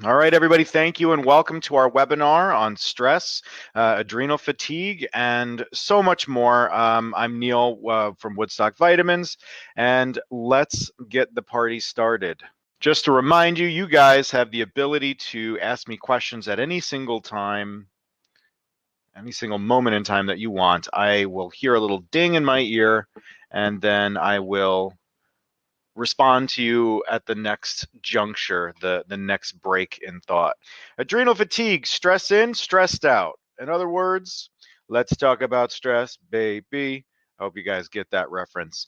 All right, everybody, thank you and welcome to our webinar on stress, adrenal fatigue, and so much more. I'm Neal from Woodstock Vitamins, and let's get the party started. Just to remind you, you guys have the ability to ask me questions at any single time, any single moment in time that you want. I will hear a little ding in my ear, and then I will respond to you at the next juncture, the next break in thought. Adrenal fatigue, stress in, stressed out. In other words, let's talk about stress, baby. I hope you guys get that reference.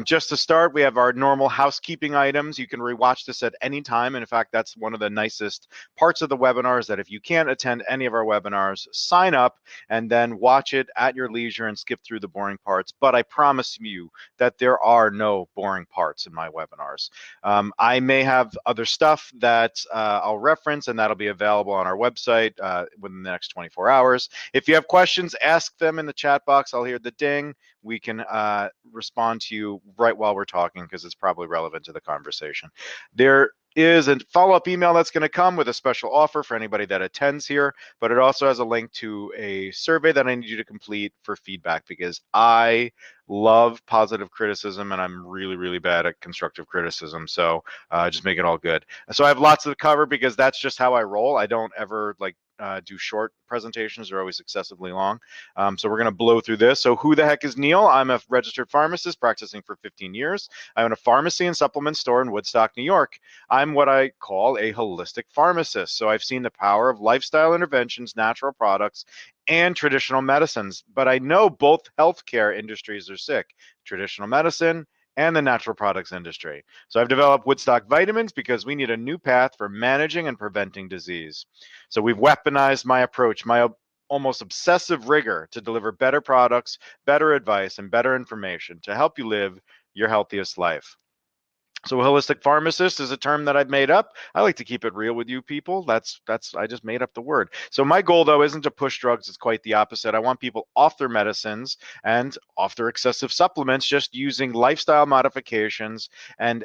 Just to start, we have our normal housekeeping items. You can rewatch this at any time. And in fact, that's one of the nicest parts of the webinar is that if you can't attend any of our webinars, sign up and then watch it at your leisure and skip through the boring parts. But I promise you that there are no boring parts in my webinars. I may have other stuff that I'll reference, and that'll be available on our website within the next 24 hours. If you have questions, ask them in the chat box. I'll hear the ding. We can respond to you right while we're talking because it's probably relevant to the conversation. There is a follow-up email that's going to come with a special offer for anybody that attends here, but it also has a link to a survey that I need you to complete for feedback because I love positive criticism and I'm really, really bad at constructive criticism. So just make it all good. So I have lots to cover because that's just how I roll. I don't ever do short presentations. They're always excessively long. So we're going to blow through this. So who the heck is Neal? I'm a registered pharmacist practicing for 15 years. I own a pharmacy and supplement store in Woodstock, New York. I'm what I call a holistic pharmacist. So I've seen the power of lifestyle interventions, natural products, and traditional medicines. But I know both healthcare industries are sick, traditional medicine and the natural products industry. So I've developed Woodstock Vitamins because we need a new path for managing and preventing disease. So we've weaponized my approach, my almost obsessive rigor to deliver better products, better advice, and better information to help you live your healthiest life. So holistic pharmacist is a term that I've made up. I like to keep it real with you people. That's I just made up the word. So my goal though isn't to push drugs, it's quite the opposite. I want people off their medicines and off their excessive supplements, just using lifestyle modifications and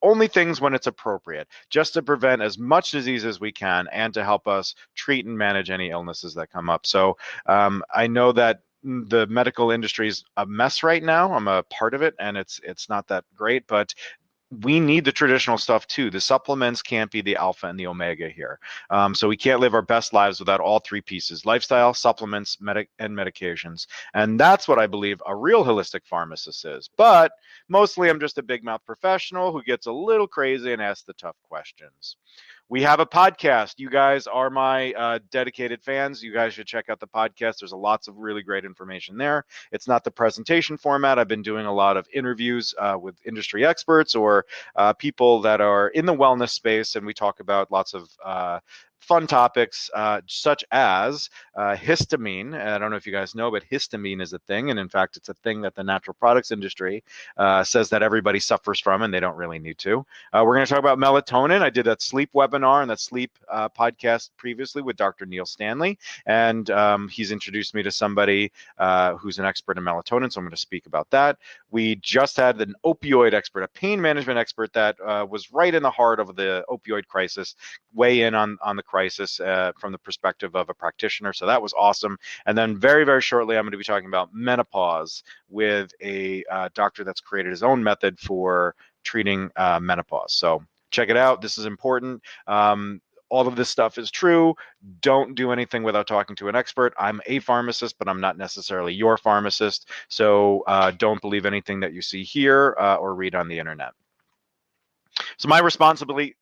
only things when it's appropriate, just to prevent as much disease as we can and to help us treat and manage any illnesses that come up. So I know that the medical industry is a mess right now. I'm a part of it, and it's not that great, but we need the traditional stuff too. The supplements can't be the alpha and the omega here. So we can't live our best lives without all three pieces: lifestyle, supplements, and medications. And that's what I believe a real holistic pharmacist is. But mostly I'm just a big mouth professional who gets a little crazy and asks the tough questions. We have a podcast. You guys are my dedicated fans. You guys should check out the podcast. There's lots of really great information there. It's not the presentation format. I've been doing a lot of interviews with industry experts or people that are in the wellness space, and we talk about lots of fun topics such as histamine. And I don't know if you guys know, but histamine is a thing. And in fact, it's a thing that the natural products industry says that everybody suffers from, and they don't really need to. We're going to talk about melatonin. I did that sleep webinar and that sleep podcast previously with Dr. Neal Stanley, and he's introduced me to somebody who's an expert in melatonin, so I'm going to speak about that. We just had an opioid expert, a pain management expert that was right in the heart of the opioid crisis, weigh in on the crisis from the perspective of a practitioner, so that was awesome. And then very, very shortly, I'm going to be talking about menopause with a doctor that's created his own method for treating menopause. So check it out. This is important. All of this stuff is true. Don't do anything without talking to an expert. I'm a pharmacist, but I'm not necessarily your pharmacist. So don't believe anything that you see here or read on the internet. So my responsibility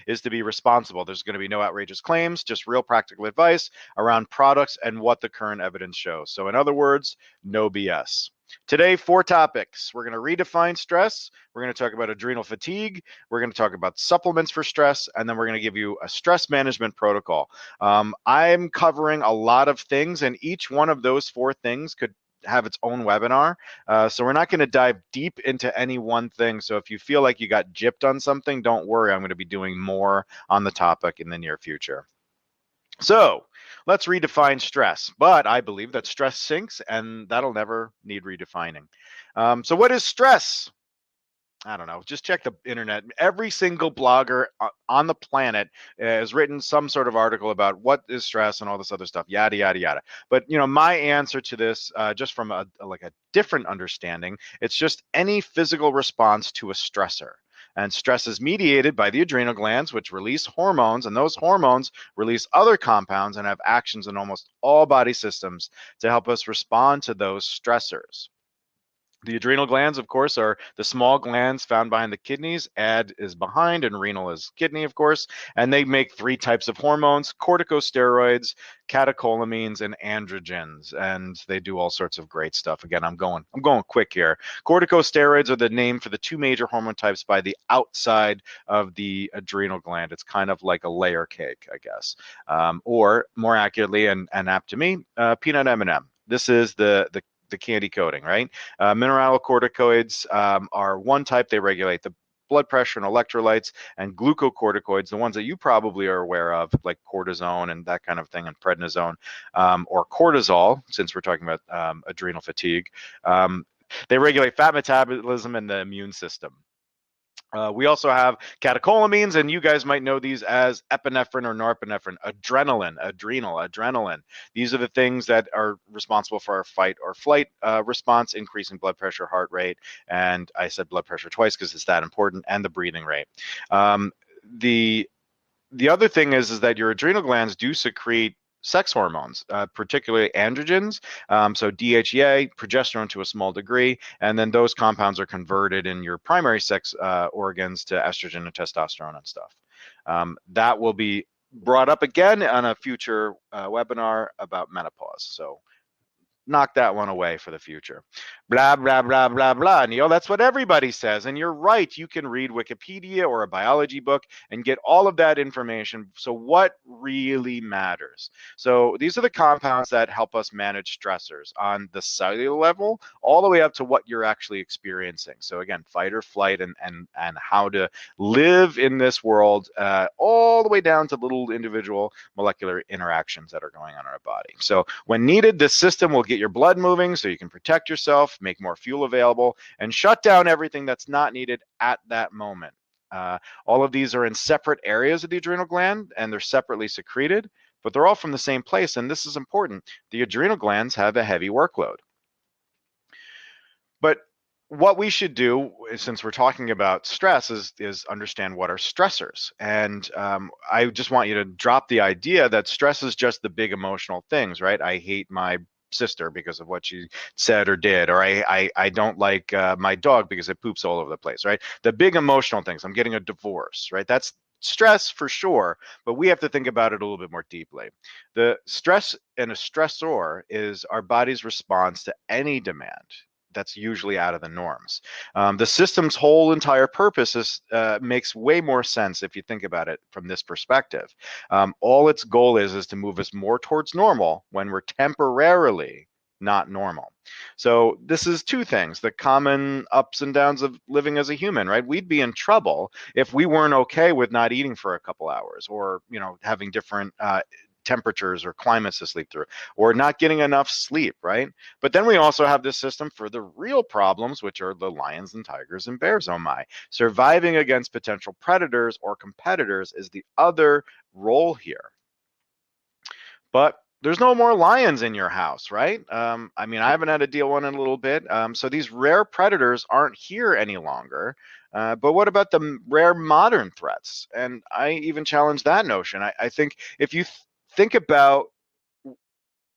is to be responsible. There's going to be no outrageous claims, just real practical advice around products and what the current evidence shows. So in other words, no BS. Today, 4 topics. We're going to redefine stress. We're going to talk about adrenal fatigue. We're going to talk about supplements for stress. And then we're going to give you a stress management protocol. I'm covering a lot of things, and each one of those 4 things could have its own webinar. So we're not going to dive deep into any one thing. So if you feel like you got gypped on something, don't worry. I'm going to be doing more on the topic in the near future. So let's redefine stress. But I believe that stress sinks and that'll never need redefining. So what is stress? I don't know. Just check the internet. Every single blogger on the planet has written some sort of article about what is stress and all this other stuff, yada yada yada. But my answer to this, just from like a different understanding, it's just any physical response to a stressor. And stress is mediated by the adrenal glands, which release hormones, and those hormones release other compounds and have actions in almost all body systems to help us respond to those stressors. The adrenal glands, of course, are the small glands found behind the kidneys. Ad is behind, and renal is kidney, of course. And they make three types of hormones: corticosteroids, catecholamines, and androgens. And they do all sorts of great stuff. Again, I'm going quick here. Corticosteroids are the name for the two major hormone types by the outside of the adrenal gland. It's kind of like a layer cake, I guess, or more accurately and apt to me, peanut M&M. This is the candy coating, right? Mineralocorticoids are one type. They regulate the blood pressure and electrolytes, and glucocorticoids, the ones that you probably are aware of, like cortisone and that kind of thing, and prednisone, or cortisol, since we're talking about adrenal fatigue. They regulate fat metabolism and the immune system. We also have catecholamines, and you guys might know these as epinephrine or norepinephrine, adrenal. These are the things that are responsible for our fight or flight response, increasing blood pressure, heart rate, and I said blood pressure twice because it's that important, and the breathing rate. The other thing is that your adrenal glands do secrete sex hormones, particularly androgens, so DHEA, progesterone to a small degree, and then those compounds are converted in your primary sex organs to estrogen and testosterone and stuff. That will be brought up again on a future webinar about menopause. So knock that one away for the future. Blah, blah, blah, blah, blah. Neal, that's what everybody says. And you're right. You can read Wikipedia or a biology book and get all of that information. So what really matters? So these are the compounds that help us manage stressors on the cellular level, all the way up to what you're actually experiencing. So again, fight or flight, and how to live in this world, all the way down to little individual molecular interactions that are going on in our body. So when needed, this system will get your blood moving so you can protect yourself, make more fuel available, and shut down everything that's not needed at that moment. All of these are in separate areas of the adrenal gland, and they're separately secreted, but they're all from the same place, and this is important. The adrenal glands have a heavy workload. But what we should do, since we're talking about stress, is understand what are stressors. And I just want you to drop the idea that stress is just the big emotional things, right? I hate my sister because of what she said or did, or I don't like my dog because it poops all over the place, right? The big emotional things. I'm getting a divorce, right? That's stress for sure, but we have to think about it a little bit more deeply. The stress and a stressor is our body's response to any demand that's usually out of the norms. The system's whole entire purpose makes way more sense if you think about it from this perspective. All its goal is to move us more towards normal when we're temporarily not normal. So this is two things: the common ups and downs of living as a human, right? We'd be in trouble if we weren't okay with not eating for a couple hours, or having different temperatures or climates to sleep through, or not getting enough sleep, right? But then we also have this system for the real problems, which are the lions and tigers and bears, oh my. Surviving against potential predators or competitors is the other role here. But there's no more lions in your house, right? I mean, I haven't had to deal one in a little bit. So these rare predators aren't here any longer. But what about the rare modern threats? And I even challenge that notion. I think if you think about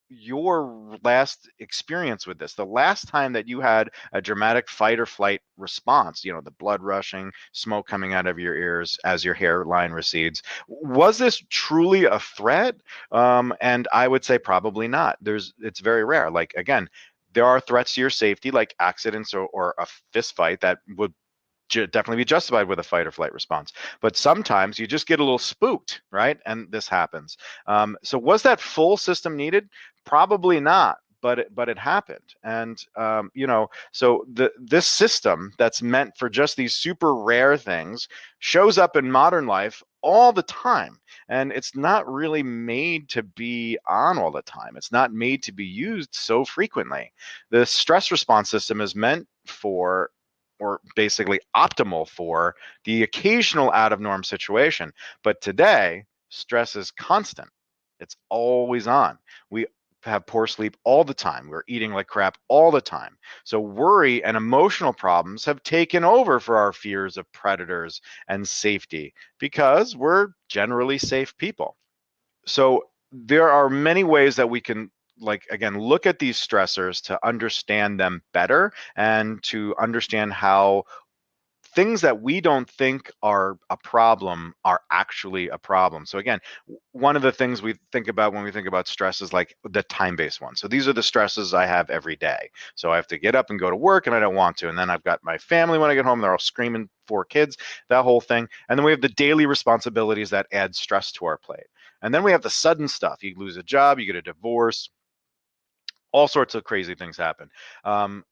your last experience with this, the last time that you had a dramatic fight or flight response, the blood rushing, smoke coming out of your ears as your hairline recedes, was this truly a threat? And I would say probably not. It's very rare. Like, again, there are threats to your safety, like accidents or a fist fight that would definitely be justified with a fight or flight response. But sometimes you just get a little spooked, right? And this happens. So was that full system needed? Probably not. But it happened, and so this system that's meant for just these super rare things shows up in modern life all the time, and it's not really made to be on all the time. It's not made to be used so frequently. The stress response system is meant for or basically optimal for the occasional out of norm situation. But today, stress is constant. It's always on. We have poor sleep all the time. We're eating like crap all the time. So worry and emotional problems have taken over for our fears of predators and safety because we're generally safe people. So there are many ways that we can, like, again, look at these stressors to understand them better and to understand how things that we don't think are a problem are actually a problem. So again, one of the things we think about when we think about stress is like the time-based one. So these are the stresses I have every day. So I have to get up and go to work and I don't want to. And then I've got my family when I get home, they're all screaming, 4 kids, that whole thing. And then we have the daily responsibilities that add stress to our plate. And then we have the sudden stuff. You lose a job, you get a divorce, all sorts of crazy things happen.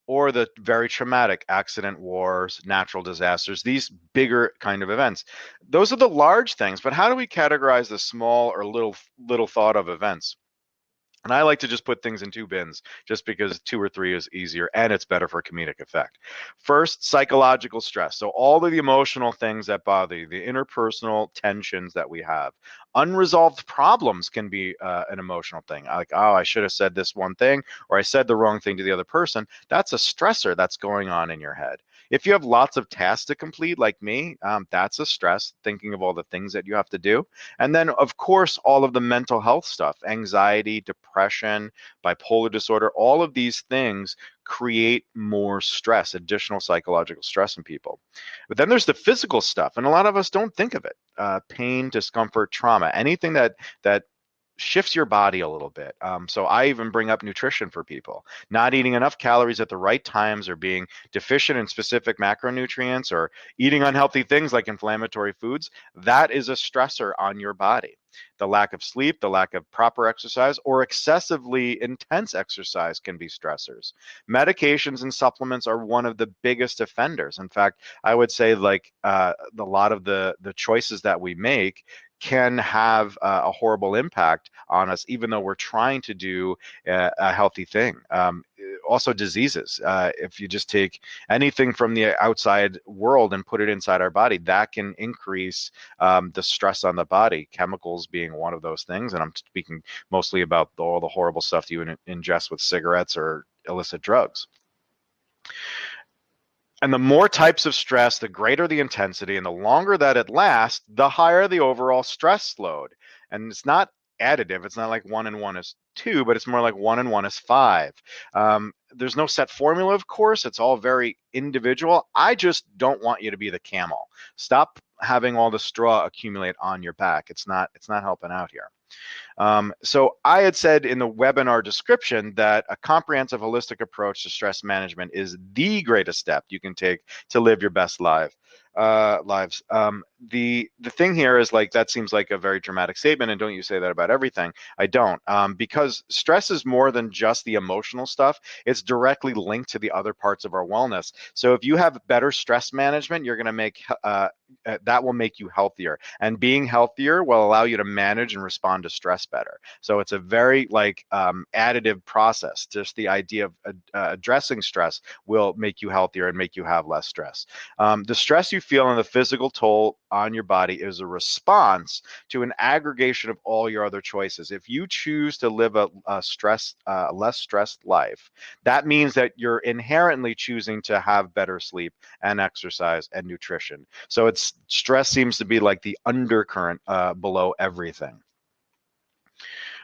Or the very traumatic accident, wars, natural disasters, these bigger kind of events. Those are the large things, but how do we categorize the small or little thought of events? And I like to just put things in two bins just because two or three is easier and it's better for comedic effect. First, psychological stress. So, all of the emotional things that bother you, the interpersonal tensions that we have. Unresolved problems can be an emotional thing. Like, oh, I should have said this one thing, or I said the wrong thing to the other person. That's a stressor that's going on in your head. If you have lots of tasks to complete, like me, that's a stress, thinking of all the things that you have to do. And then, of course, all of the mental health stuff, anxiety, depression, bipolar disorder, all of these things create more stress, additional psychological stress in people. But then there's the physical stuff, and a lot of us don't think of it. Pain, discomfort, trauma, anything that shifts your body a little bit. So I even bring up nutrition for people. Not eating enough calories at the right times, or being deficient in specific macronutrients, or eating unhealthy things like inflammatory foods, that is a stressor on your body. The lack of sleep, the lack of proper exercise, or excessively intense exercise can be stressors. Medications and supplements are one of the biggest offenders. In fact, I would say like a lot of the choices that we make can have a horrible impact on us, even though we're trying to do a healthy thing. Also, diseases. If you just take anything from the outside world and put it inside our body, that can increase the stress on the body. Chemicals being one of those things, and I'm speaking mostly about all the horrible stuff you ingest with cigarettes or illicit drugs. And the more types of stress, the greater the intensity, and the longer that it lasts, the higher the overall stress load. And it's not additive. It's not like 1 and 1 is 2, but it's more like 1 and 1 is 5. There's no set formula, of course. It's all very individual. I just don't want you to be the camel. Stop having all the straw accumulate on your back. It's not helping out here. So I had said in the webinar description that a comprehensive holistic approach to stress management is the greatest step you can take to live your best lives. The thing here is, like, that seems like a very dramatic statement, and don't you say that about everything. I don't, because stress is more than just the emotional stuff. It's directly linked to the other parts of our wellness. So if you have better stress management, you're going to make that will make you healthier, and being healthier will allow you to manage and respond to stress better. So it's a very additive process. Just the idea of addressing stress will make you healthier and make you have less stress. The stress you feel and the physical toll on your body is a response to an aggregation of all your other choices. If you choose to live a less stressed life, that means that you're inherently choosing to have better sleep and exercise and nutrition. So it's stress seems to be like the undercurrent below everything.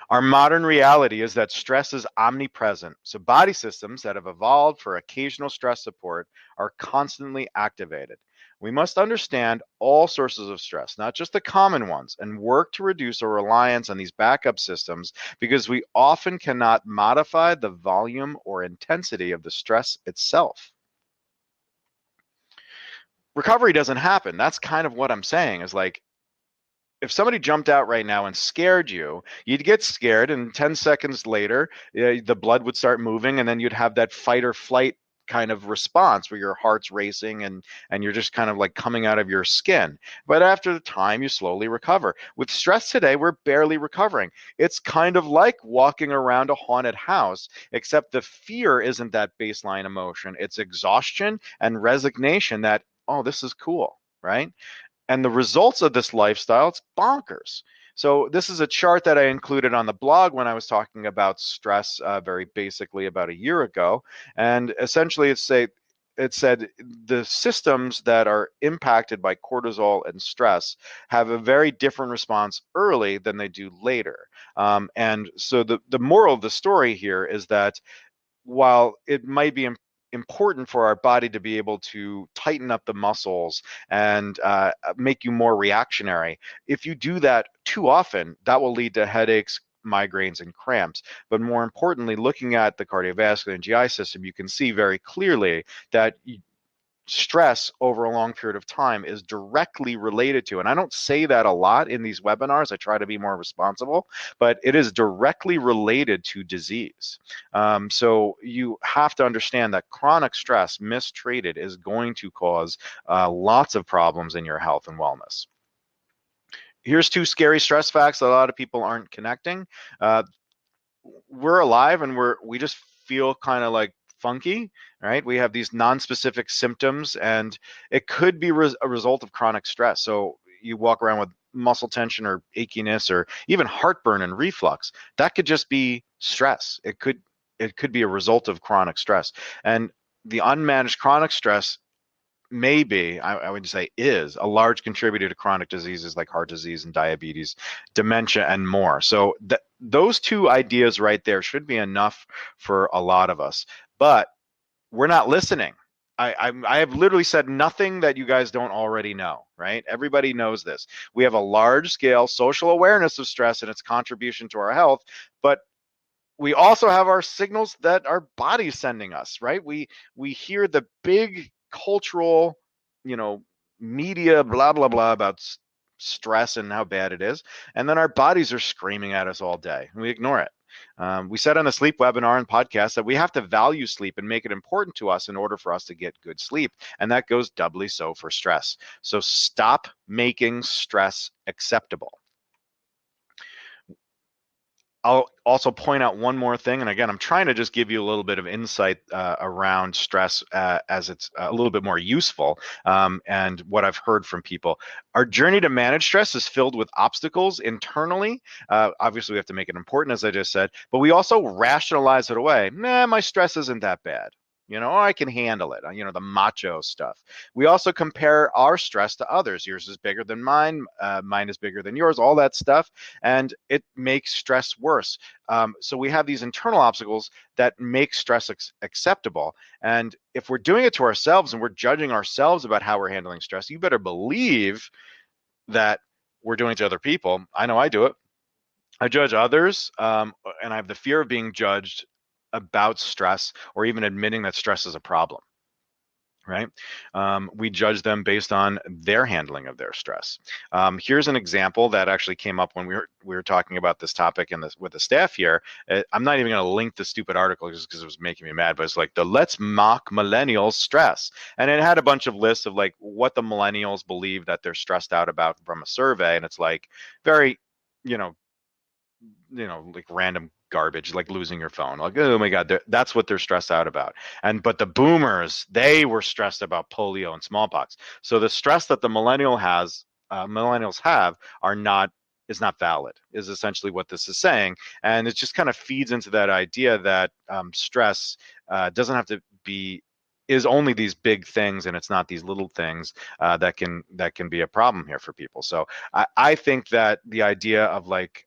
Our modern reality is that stress is omnipresent. So body systems that have evolved for occasional stress support are constantly activated. We must understand all sources of stress, not just the common ones, and work to reduce our reliance on these backup systems, because we often cannot modify the volume or intensity of the stress itself. Recovery doesn't happen. That's kind of what I'm saying, is like, if somebody jumped out right now and scared you, you'd get scared, and 10 seconds later, the blood would start moving, and then you'd have that fight or flight kind of response where your heart's racing and you're just kind of like coming out of your skin. But after the time, you slowly recover. With stress today, we're barely recovering. It's kind of like walking around a haunted house, except the fear isn't that baseline emotion. It's exhaustion and resignation that, oh, this is cool, right? And the results of this lifestyle, it's bonkers. So this is a chart that I included on the blog when I was talking about stress very basically about a year ago. And essentially it said the systems that are impacted by cortisol and stress have a very different response early than they do later. And so the moral of the story here is that while it might be important for our body to be able to tighten up the muscles and make you more reactionary, if you do that too often, that will lead to headaches, migraines, and cramps. But more importantly, looking at the cardiovascular and GI system, you can see very clearly that stress over a long period of time is directly related to, and I don't say that a lot in these webinars, I try to be more responsible, but it is directly related to disease. So you have to understand that chronic stress, mistreated, is going to cause lots of problems in your health and wellness. Here's two scary stress facts that a lot of people aren't connecting. Uh, we're alive and we just feel kind of like funky, right? We have these non-specific symptoms, and it could be a result of chronic stress. So you walk around with muscle tension or achiness or even heartburn and reflux. That could just be stress. It could be a result of chronic stress. And the unmanaged chronic stress maybe, I would say is a large contributor to chronic diseases like heart disease and diabetes, dementia, and more. So those two ideas right there should be enough for a lot of us. But we're not listening. I have literally said nothing that you guys don't already know, right? Everybody knows this. We have a large scale social awareness of stress and its contribution to our health, but we also have our signals that our body's sending us, right? We hear the big cultural, you know, media blah blah blah about stress and how bad it is, and then our bodies are screaming at us all day, and we ignore it. We said on the sleep webinar and podcast that we have to value sleep and make it important to us in order for us to get good sleep, and that goes doubly so for stress. So stop making stress acceptable. I'll also point out one more thing, and again, I'm trying to just give you a little bit of insight around stress as it's a little bit more useful, and what I've heard from people. Our journey to manage stress is filled with obstacles internally. Obviously, we have to make it important, as I just said, but we also rationalize it away. Nah, my stress isn't that bad. I can handle it. The macho stuff. We also compare our stress to others. Yours is bigger than mine. Mine is bigger than yours, all that stuff. And it makes stress worse. So we have these internal obstacles that make stress acceptable. And if we're doing it to ourselves and we're judging ourselves about how we're handling stress, you better believe that we're doing it to other people. I know I do it. I judge others, and I have the fear of being judged about stress or even admitting that stress is a problem, right? We judge them based on their handling of their stress. Here's an example that actually came up when we were talking about this topic with the staff here. I'm not even going to link the stupid article just because it was making me mad, but it's like the Let's Mock Millennials Stress. And it had a bunch of lists of like what the millennials believe that they're stressed out about from a survey. And it's like very, you know, like random garbage, like losing your phone. Like, oh my God, that's what they're stressed out about. But the boomers, they were stressed about polio and smallpox. So the stress that the millennials have is not valid, is essentially what this is saying. And it just kind of feeds into that idea that stress doesn't have to be is only these big things, and it's not these little things that can be a problem here for people. So I think that the idea of like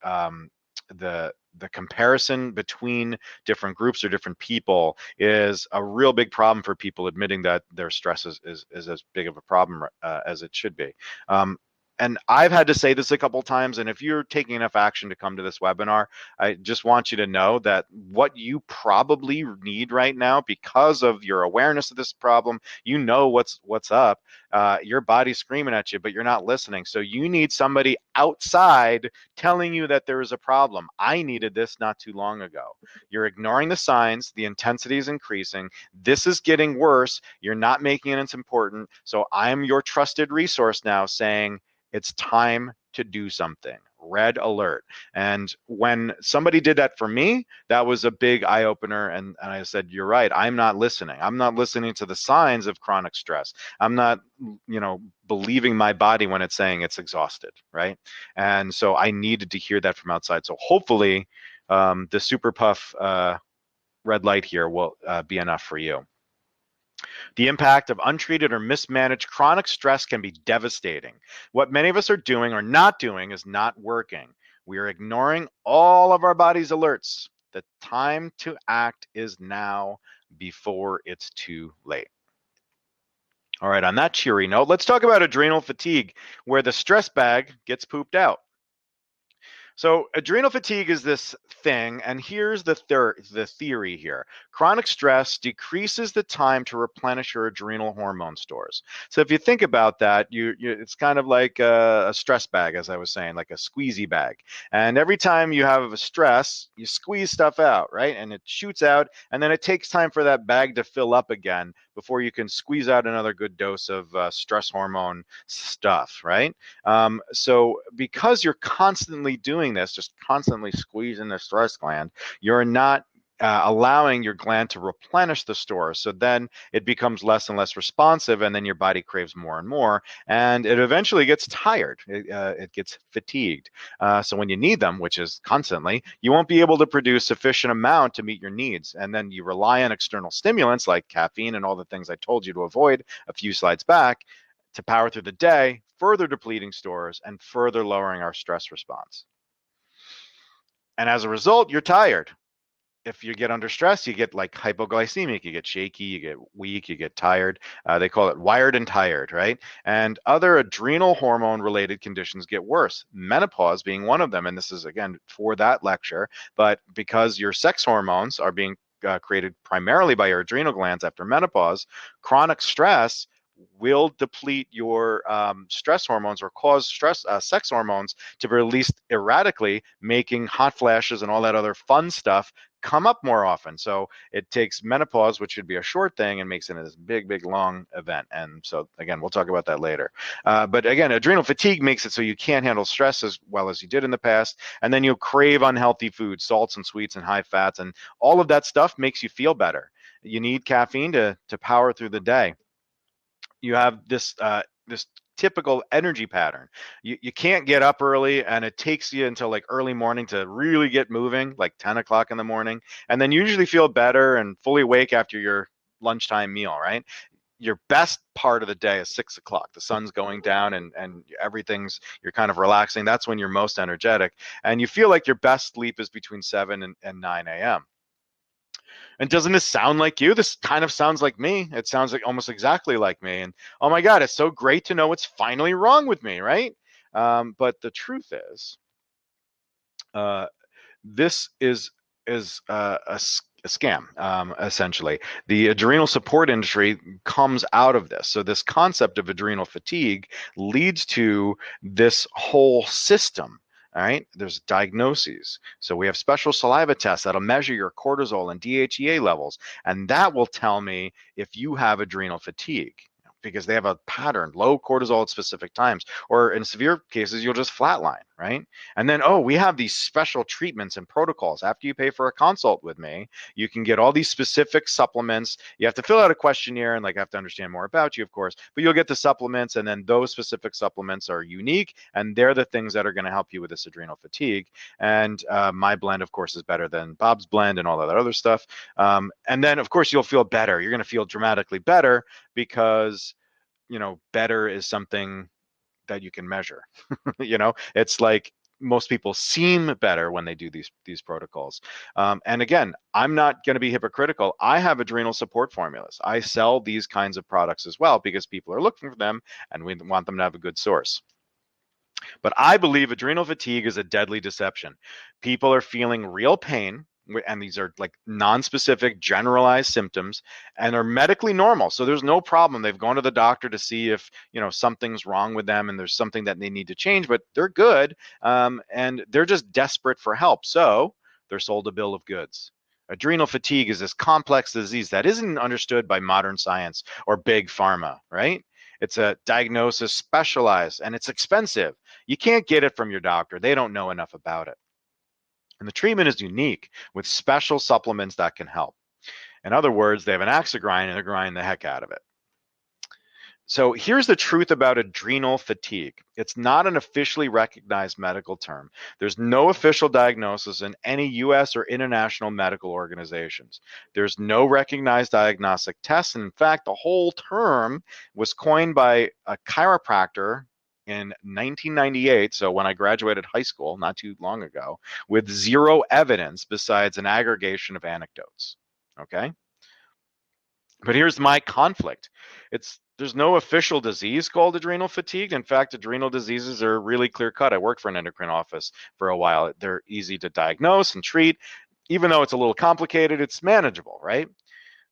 the comparison between different groups or different people is a real big problem for people admitting that their stress is as big of a problem as it should be. and I've had to say this a couple times, and if you're taking enough action to come to this webinar, I just want you to know that what you probably need right now, because of your awareness of this problem, you know what's up. Your body's screaming at you, but you're not listening. So you need somebody outside telling you that there is a problem. I needed this not too long ago. You're ignoring the signs. The intensity is increasing. This is getting worse. You're not making it as important. So I'm your trusted resource now saying, it's time to do something. Red alert. And when somebody did that for me, that was a big eye opener. And I said, you're right. I'm not listening. I'm not listening to the signs of chronic stress. I'm not, believing my body when it's saying it's exhausted, right? And so I needed to hear that from outside. So hopefully the super puff red light here will be enough for you. The impact of untreated or mismanaged chronic stress can be devastating. What many of us are doing or not doing is not working. We are ignoring all of our body's alerts. The time to act is now before it's too late. All right, on that cheery note, let's talk about adrenal fatigue, where the stress bag gets pooped out. So adrenal fatigue is this thing, and here's the theory here. Chronic stress decreases the time to replenish your adrenal hormone stores. So if you think about that, it's kind of like a stress bag, as I was saying, like a squeezy bag. And every time you have a stress, you squeeze stuff out, right? And it shoots out, and then it takes time for that bag to fill up again before you can squeeze out another good dose of stress hormone stuff, right? So because you're constantly doing this, just constantly squeezing the stress gland, you're not allowing your gland to replenish the stores. So then it becomes less and less responsive, and then your body craves more and more, and it eventually gets tired. It gets fatigued. So when you need them, which is constantly, you won't be able to produce sufficient amount to meet your needs. And then you rely on external stimulants like caffeine and all the things I told you to avoid a few slides back to power through the day, further depleting stores and further lowering our stress response. And as a result, you're tired. If you get under stress, you get like hypoglycemic, you get shaky, you get weak, you get tired. They call it wired and tired, right? And other adrenal hormone related conditions get worse, menopause being one of them. And this is, again, for that lecture, but because your sex hormones are being created primarily by your adrenal glands after menopause, chronic stress will deplete your stress hormones or cause sex hormones to be released erratically, making hot flashes and all that other fun stuff come up more often. So it takes menopause, which should be a short thing, and makes it this big, big, long event. And so, again, we'll talk about that later. But again, adrenal fatigue makes it so you can't handle stress as well as you did in the past. And then you'll crave unhealthy foods, salts and sweets and high fats. And all of that stuff makes you feel better. You need caffeine to power through the day. You have this typical energy pattern. You can't get up early, and it takes you until like early morning to really get moving, like 10 o'clock in the morning, and then you usually feel better and fully awake after your lunchtime meal, right? Your best part of the day is 6 o'clock. The sun's going down and you're kind of relaxing. That's when you're most energetic, and you feel like your best sleep is between 7 and 9 a.m. And doesn't this sound like you? This kind of sounds like me. It sounds like almost exactly like me. And oh my God, it's so great to know what's finally wrong with me, right? But the truth is, uh, this is a scam, essentially. The adrenal support industry comes out of this. So this concept of adrenal fatigue leads to this whole system. All right, there's diagnoses. So we have special saliva tests that'll measure your cortisol and DHEA levels, and that will tell me if you have adrenal fatigue, because they have a pattern, low cortisol at specific times, or in severe cases, you'll just flatline, right? And then, oh, we have these special treatments and protocols. After you pay for a consult with me, you can get all these specific supplements. You have to fill out a questionnaire and like have to understand more about you, of course, but you'll get the supplements, and then those specific supplements are unique, and they're the things that are going to help you with this adrenal fatigue. And my blend, of course, is better than Bob's blend and all that other stuff. And then, of course, you'll feel better. You're going to feel dramatically better because better is something that you can measure. It's like most people seem better when they do these protocols. And again, I'm not going to be hypocritical. I have adrenal support formulas. I sell these kinds of products as well because people are looking for them, and we want them to have a good source. But I believe adrenal fatigue is a deadly deception. People are feeling real pain, and these are like non-specific, generalized symptoms, and are medically normal. So there's no problem. They've gone to the doctor to see if something's wrong with them, and there's something that they need to change, but they're good, and they're just desperate for help. So they're sold a bill of goods. Adrenal fatigue is this complex disease that isn't understood by modern science or big pharma, right? It's a diagnosis specialized and it's expensive. You can't get it from your doctor. They don't know enough about it. And the treatment is unique with special supplements that can help. In other words, they have an axe to grind and they're grinding the heck out of it. So here's the truth about adrenal fatigue. It's not an officially recognized medical term. There's no official diagnosis in any US or international medical organizations. There's no recognized diagnostic test. And in fact, the whole term was coined by a chiropractor in 1998, so when I graduated high school, not too long ago, with zero evidence besides an aggregation of anecdotes. Okay? But here's my conflict. There's no official disease called adrenal fatigue. In fact, adrenal diseases are really clear cut. I worked for an endocrine office for a while. They're easy to diagnose and treat. Even though it's a little complicated, it's manageable, right?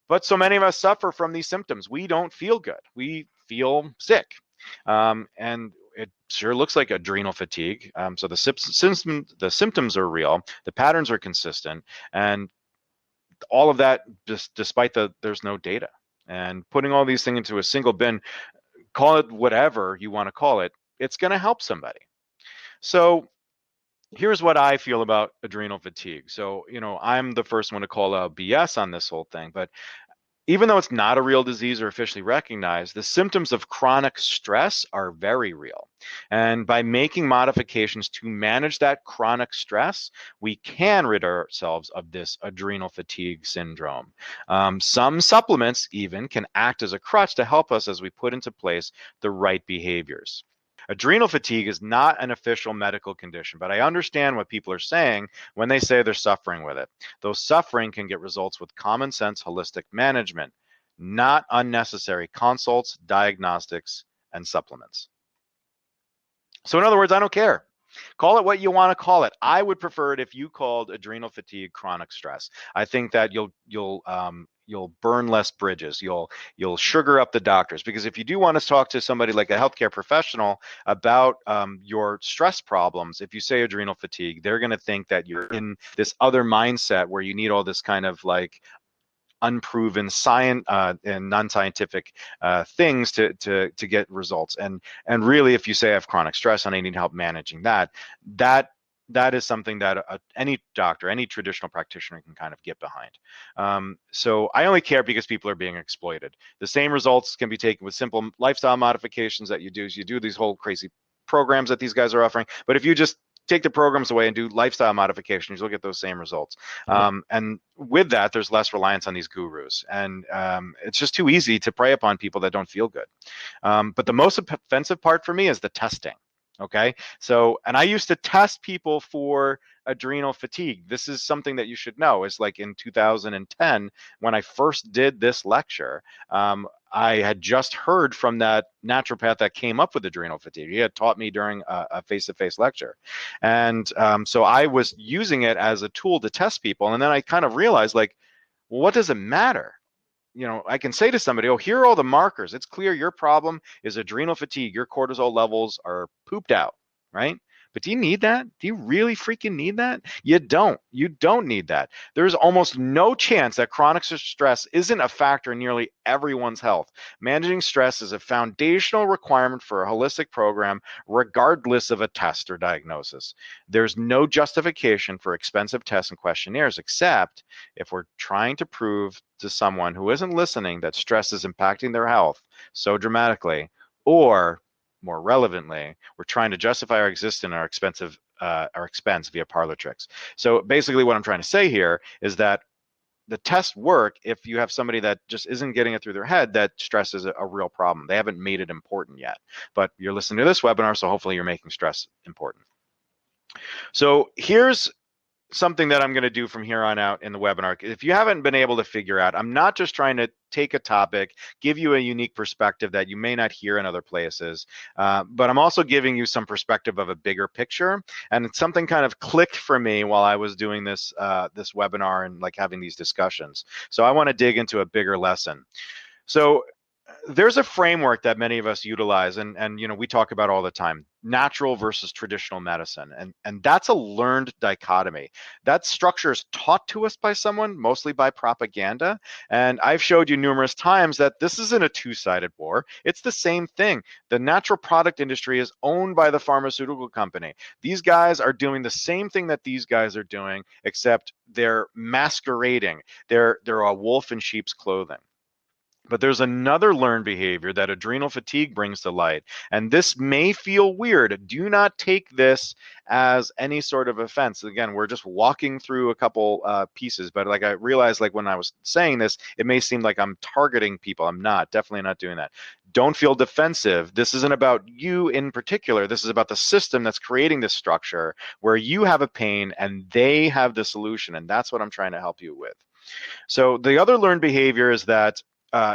But so many of us suffer from these symptoms. We don't feel good. We feel sick. And it sure looks like adrenal fatigue. So the symptoms are real. The patterns are consistent. And all of that, just despite there's no data. And putting all these things into a single bin, call it whatever you want to call it, it's going to help somebody. So here's what I feel about adrenal fatigue. So, I'm the first one to call out BS on this whole thing, but even though it's not a real disease or officially recognized, the symptoms of chronic stress are very real. And by making modifications to manage that chronic stress, we can rid ourselves of this adrenal fatigue syndrome. Some supplements even can act as a crutch to help us as we put into place the right behaviors. Adrenal fatigue is not an official medical condition, but I understand what people are saying when they say they're suffering with it. Though suffering can get results with common sense holistic management, not unnecessary consults, diagnostics, and supplements. So in other words, I don't care. Call it what you want to call it. I would prefer it if you called adrenal fatigue chronic stress. I think that you'll burn less bridges. You'll sugar up the doctors, because if you do want to talk to somebody like a healthcare professional about your stress problems, if you say adrenal fatigue, they're going to think that you're in this other mindset where you need all this kind of like unproven science and non-scientific things to get results. And really, if you say I have chronic stress and I need help managing that is something that any doctor, any traditional practitioner can kind of get behind. So I only care because people are being exploited. The same results can be taken with simple lifestyle modifications that you do. You do these whole crazy programs that these guys are offering, but if you just take the programs away and do lifestyle modifications, you'll get those same results. And with that, there's less reliance on these gurus. And it's just too easy to prey upon people that don't feel good. But the most offensive part for me is the testing. Okay. So, and I used to test people for adrenal fatigue. This is something that you should know. Is like in 2010, when I first did this lecture, I had just heard from that naturopath that came up with adrenal fatigue. He had taught me during a face-to-face lecture. And so I was using it as a tool to test people. And then I kind of realized, like, well, what does it matter? I can say to somebody, oh, here are all the markers. It's clear your problem is adrenal fatigue. Your cortisol levels are pooped out, right? But do you need that? Do you really freaking need that? You don't. You don't need that. There's almost no chance that chronic stress isn't a factor in nearly everyone's health. Managing stress is a foundational requirement for a holistic program, regardless of a test or diagnosis. There's no justification for expensive tests and questionnaires, except if we're trying to prove to someone who isn't listening that stress is impacting their health so dramatically, or more relevantly, we're trying to justify our existence and our expense via parlor tricks. So basically what I'm trying to say here is that the tests work if you have somebody that just isn't getting it through their head that stress is a real problem. They haven't made it important yet. But you're listening to this webinar, so hopefully you're making stress important. So here's something that I'm going to do from here on out in the webinar. If you haven't been able to figure out, I'm not just trying to take a topic, give you a unique perspective that you may not hear in other places, but I'm also giving you some perspective of a bigger picture. And something kind of clicked for me while I was doing this this webinar and like having these discussions. So I want to dig into a bigger lesson. So there's a framework that many of us utilize, and you know, we talk about all the time: natural versus traditional medicine, and that's a learned dichotomy. That structure is taught to us by someone, mostly by propaganda, and I've showed you numerous times that this isn't a two-sided war. It's the same thing. The natural product industry is owned by the pharmaceutical company. These guys are doing the same thing that these guys are doing, except they're masquerading. They're a wolf in sheep's clothing. But there's another learned behavior that adrenal fatigue brings to light. And this may feel weird. Do not take this as any sort of offense. Again, we're just walking through a couple pieces, but like I realized, like when I was saying this, it may seem like I'm targeting people. I'm not, definitely not doing that. Don't feel defensive. This isn't about you in particular. This is about the system that's creating this structure where you have a pain and they have the solution. And that's what I'm trying to help you with. So the other learned behavior is that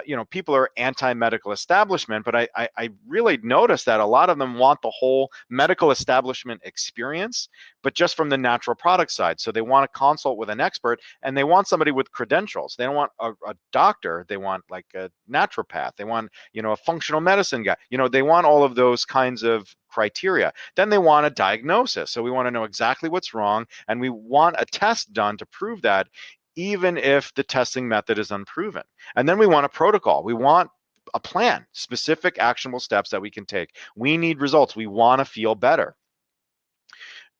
you know, people are anti-medical establishment, but I really noticed that a lot of them want the whole medical establishment experience, but just from the natural product side. So they want to consult with an expert, and they want somebody with credentials. They don't want a doctor. They want like a naturopath. They want, you know, a functional medicine guy. You know, they want all of those kinds of criteria. Then they want a diagnosis. So we want to know exactly what's wrong, and we want a test done to prove that, even if the testing method is unproven. And then we want a protocol. We want a plan, specific actionable steps that we can take. We need results. We want to feel better.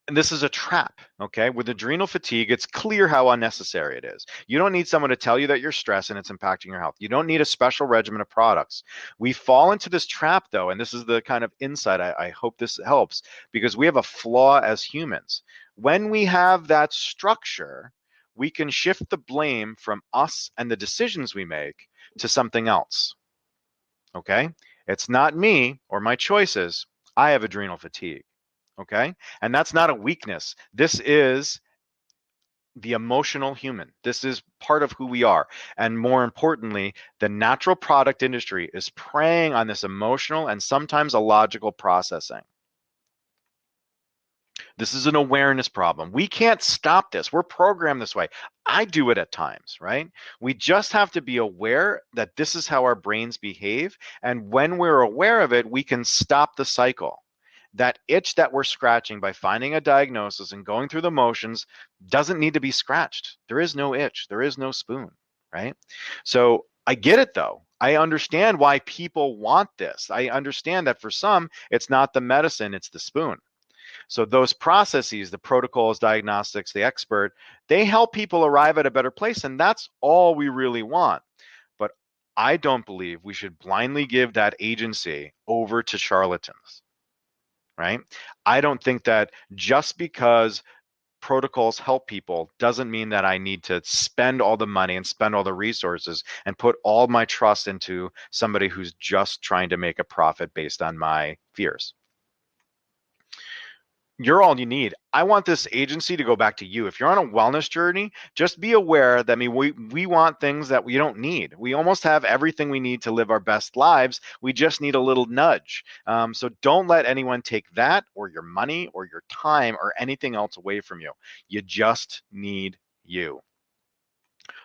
And this is a trap, okay? With adrenal fatigue, it's clear how unnecessary it is. You don't need someone to tell you that you're stressed and it's impacting your health. You don't need a special regimen of products. We fall into this trap, though, and this is the kind of insight I hope this helps, because we have a flaw as humans. When we have that structure, we can shift the blame from us and the decisions we make to something else, okay? It's not me or my choices. I have adrenal fatigue. Okay? And that's not a weakness. This is the emotional human. This is part of who we are. And more importantly, the natural product industry is preying on this emotional and sometimes illogical processing. This is an awareness problem. We can't stop this. We're programmed this way. I do it at times, right? We just have to be aware that this is how our brains behave. And when we're aware of it, we can stop the cycle. That itch that we're scratching by finding a diagnosis and going through the motions doesn't need to be scratched. There is no itch. There is no spoon, right? So I get it though. I understand why people want this. I understand that for some, it's not the medicine, it's the spoon. So those processes, the protocols, diagnostics, the expert, they help people arrive at a better place. And that's all we really want. But I don't believe we should blindly give that agency over to charlatans, right? I don't think that just because protocols help people doesn't mean that I need to spend all the money and spend all the resources and put all my trust into somebody who's just trying to make a profit based on my fears. You're all you need. I want this agency to go back to you. If you're on a wellness journey, just be aware that we want things that we don't need. We almost have everything we need to live our best lives. We just need a little nudge. So don't let anyone take that or your money or your time or anything else away from you. You just need you.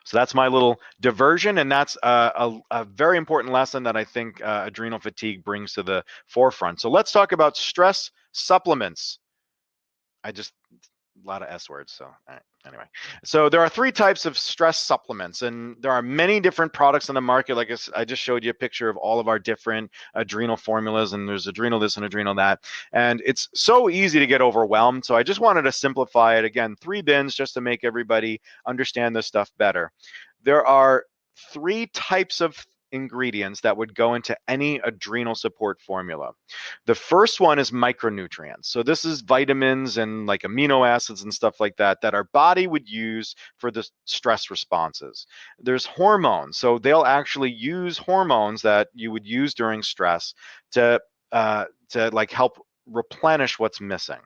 So that's my little diversion, and that's a very important lesson that I think adrenal fatigue brings to the forefront. So let's talk about stress supplements. I just a lot of S words. So anyway, so there are three types of stress supplements, and there are many different products on the market. Like I just showed you a picture of all of our different adrenal formulas, and there's adrenal this and adrenal that, and it's so easy to get overwhelmed. So I just wanted to simplify it. Again, 3 bins just to make everybody understand this stuff better. There are 3 types of ingredients that would go into any adrenal support formula. The first one is micronutrients. So this is vitamins and like amino acids and stuff like that that our body would use for the stress responses. There's hormones. So they'll actually use hormones that you would use during stress to like help replenish what's missing.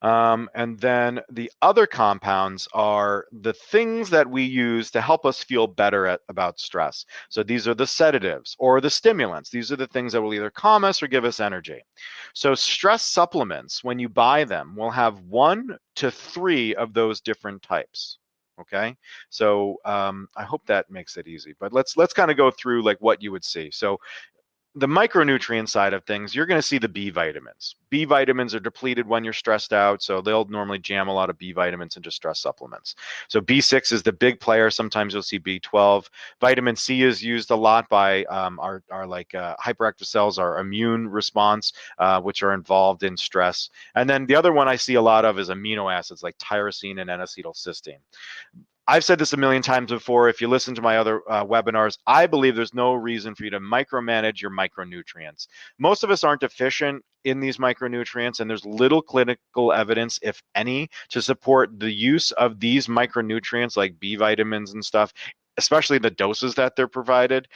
And then the other compounds are the things that we use to help us feel better about stress. So these are the sedatives or the stimulants. These are the things that will either calm us or give us energy. So stress supplements, when you buy them, will have 1 to 3 of those different types. Okay, so I hope that makes it easy. But let's kind of go through like what you would see. So the micronutrient side of things, you're going to see the B vitamins. B vitamins are depleted when you're stressed out, so they'll normally jam a lot of B vitamins into stress supplements. So B6 is the big player. Sometimes you'll see B12. Vitamin C is used a lot by our like hyperactive cells, our immune response, which are involved in stress. And then the other one I see a lot of is amino acids like tyrosine and N-acetylcysteine. I've said this a million times before. If you listen to my other webinars, I believe there's no reason for you to micromanage your micronutrients. Most of us aren't deficient in these micronutrients, and there's little clinical evidence, if any, to support the use of these micronutrients like B vitamins and stuff, especially the doses that they're provided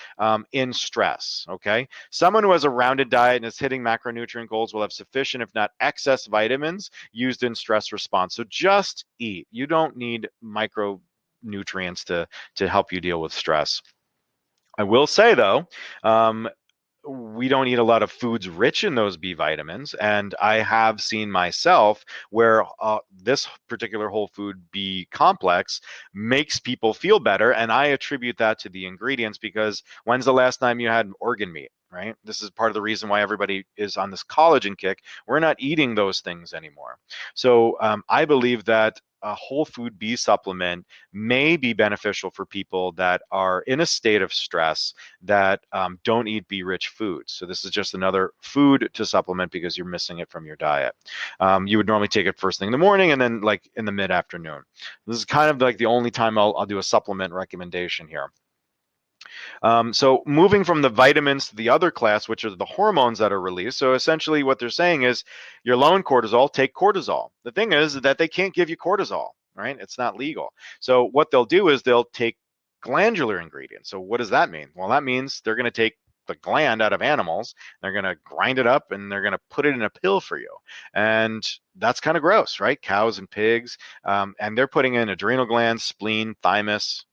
in stress. Okay, someone who has a rounded diet and is hitting macronutrient goals will have sufficient, if not excess, vitamins used in stress response. So just eat. You don't need micronutrients to help you deal with stress. I will say though, we don't eat a lot of foods rich in those B vitamins. And I have seen myself where this particular whole food B complex makes people feel better. And I attribute that to the ingredients because when's the last time you had organ meat? Right? This is part of the reason why everybody is on this collagen kick. We're not eating those things anymore. So I believe that a whole food B supplement may be beneficial for people that are in a state of stress that don't eat B-rich foods. So this is just another food to supplement because you're missing it from your diet. You would normally take it first thing in the morning and then like in the mid-afternoon. This is kind of like the only time I'll do a supplement recommendation here. So moving from the vitamins to the other class, which are the hormones that are released. So essentially what they're saying is you're low in cortisol, take cortisol. The thing is that they can't give you cortisol, right? It's not legal. So what they'll do is they'll take glandular ingredients. So what does that mean? Well, that means they're going to take the gland out of animals, they're going to grind it up and they're going to put it in a pill for you. And that's kind of gross, right? Cows and pigs. And they're putting in adrenal glands, spleen, thymus.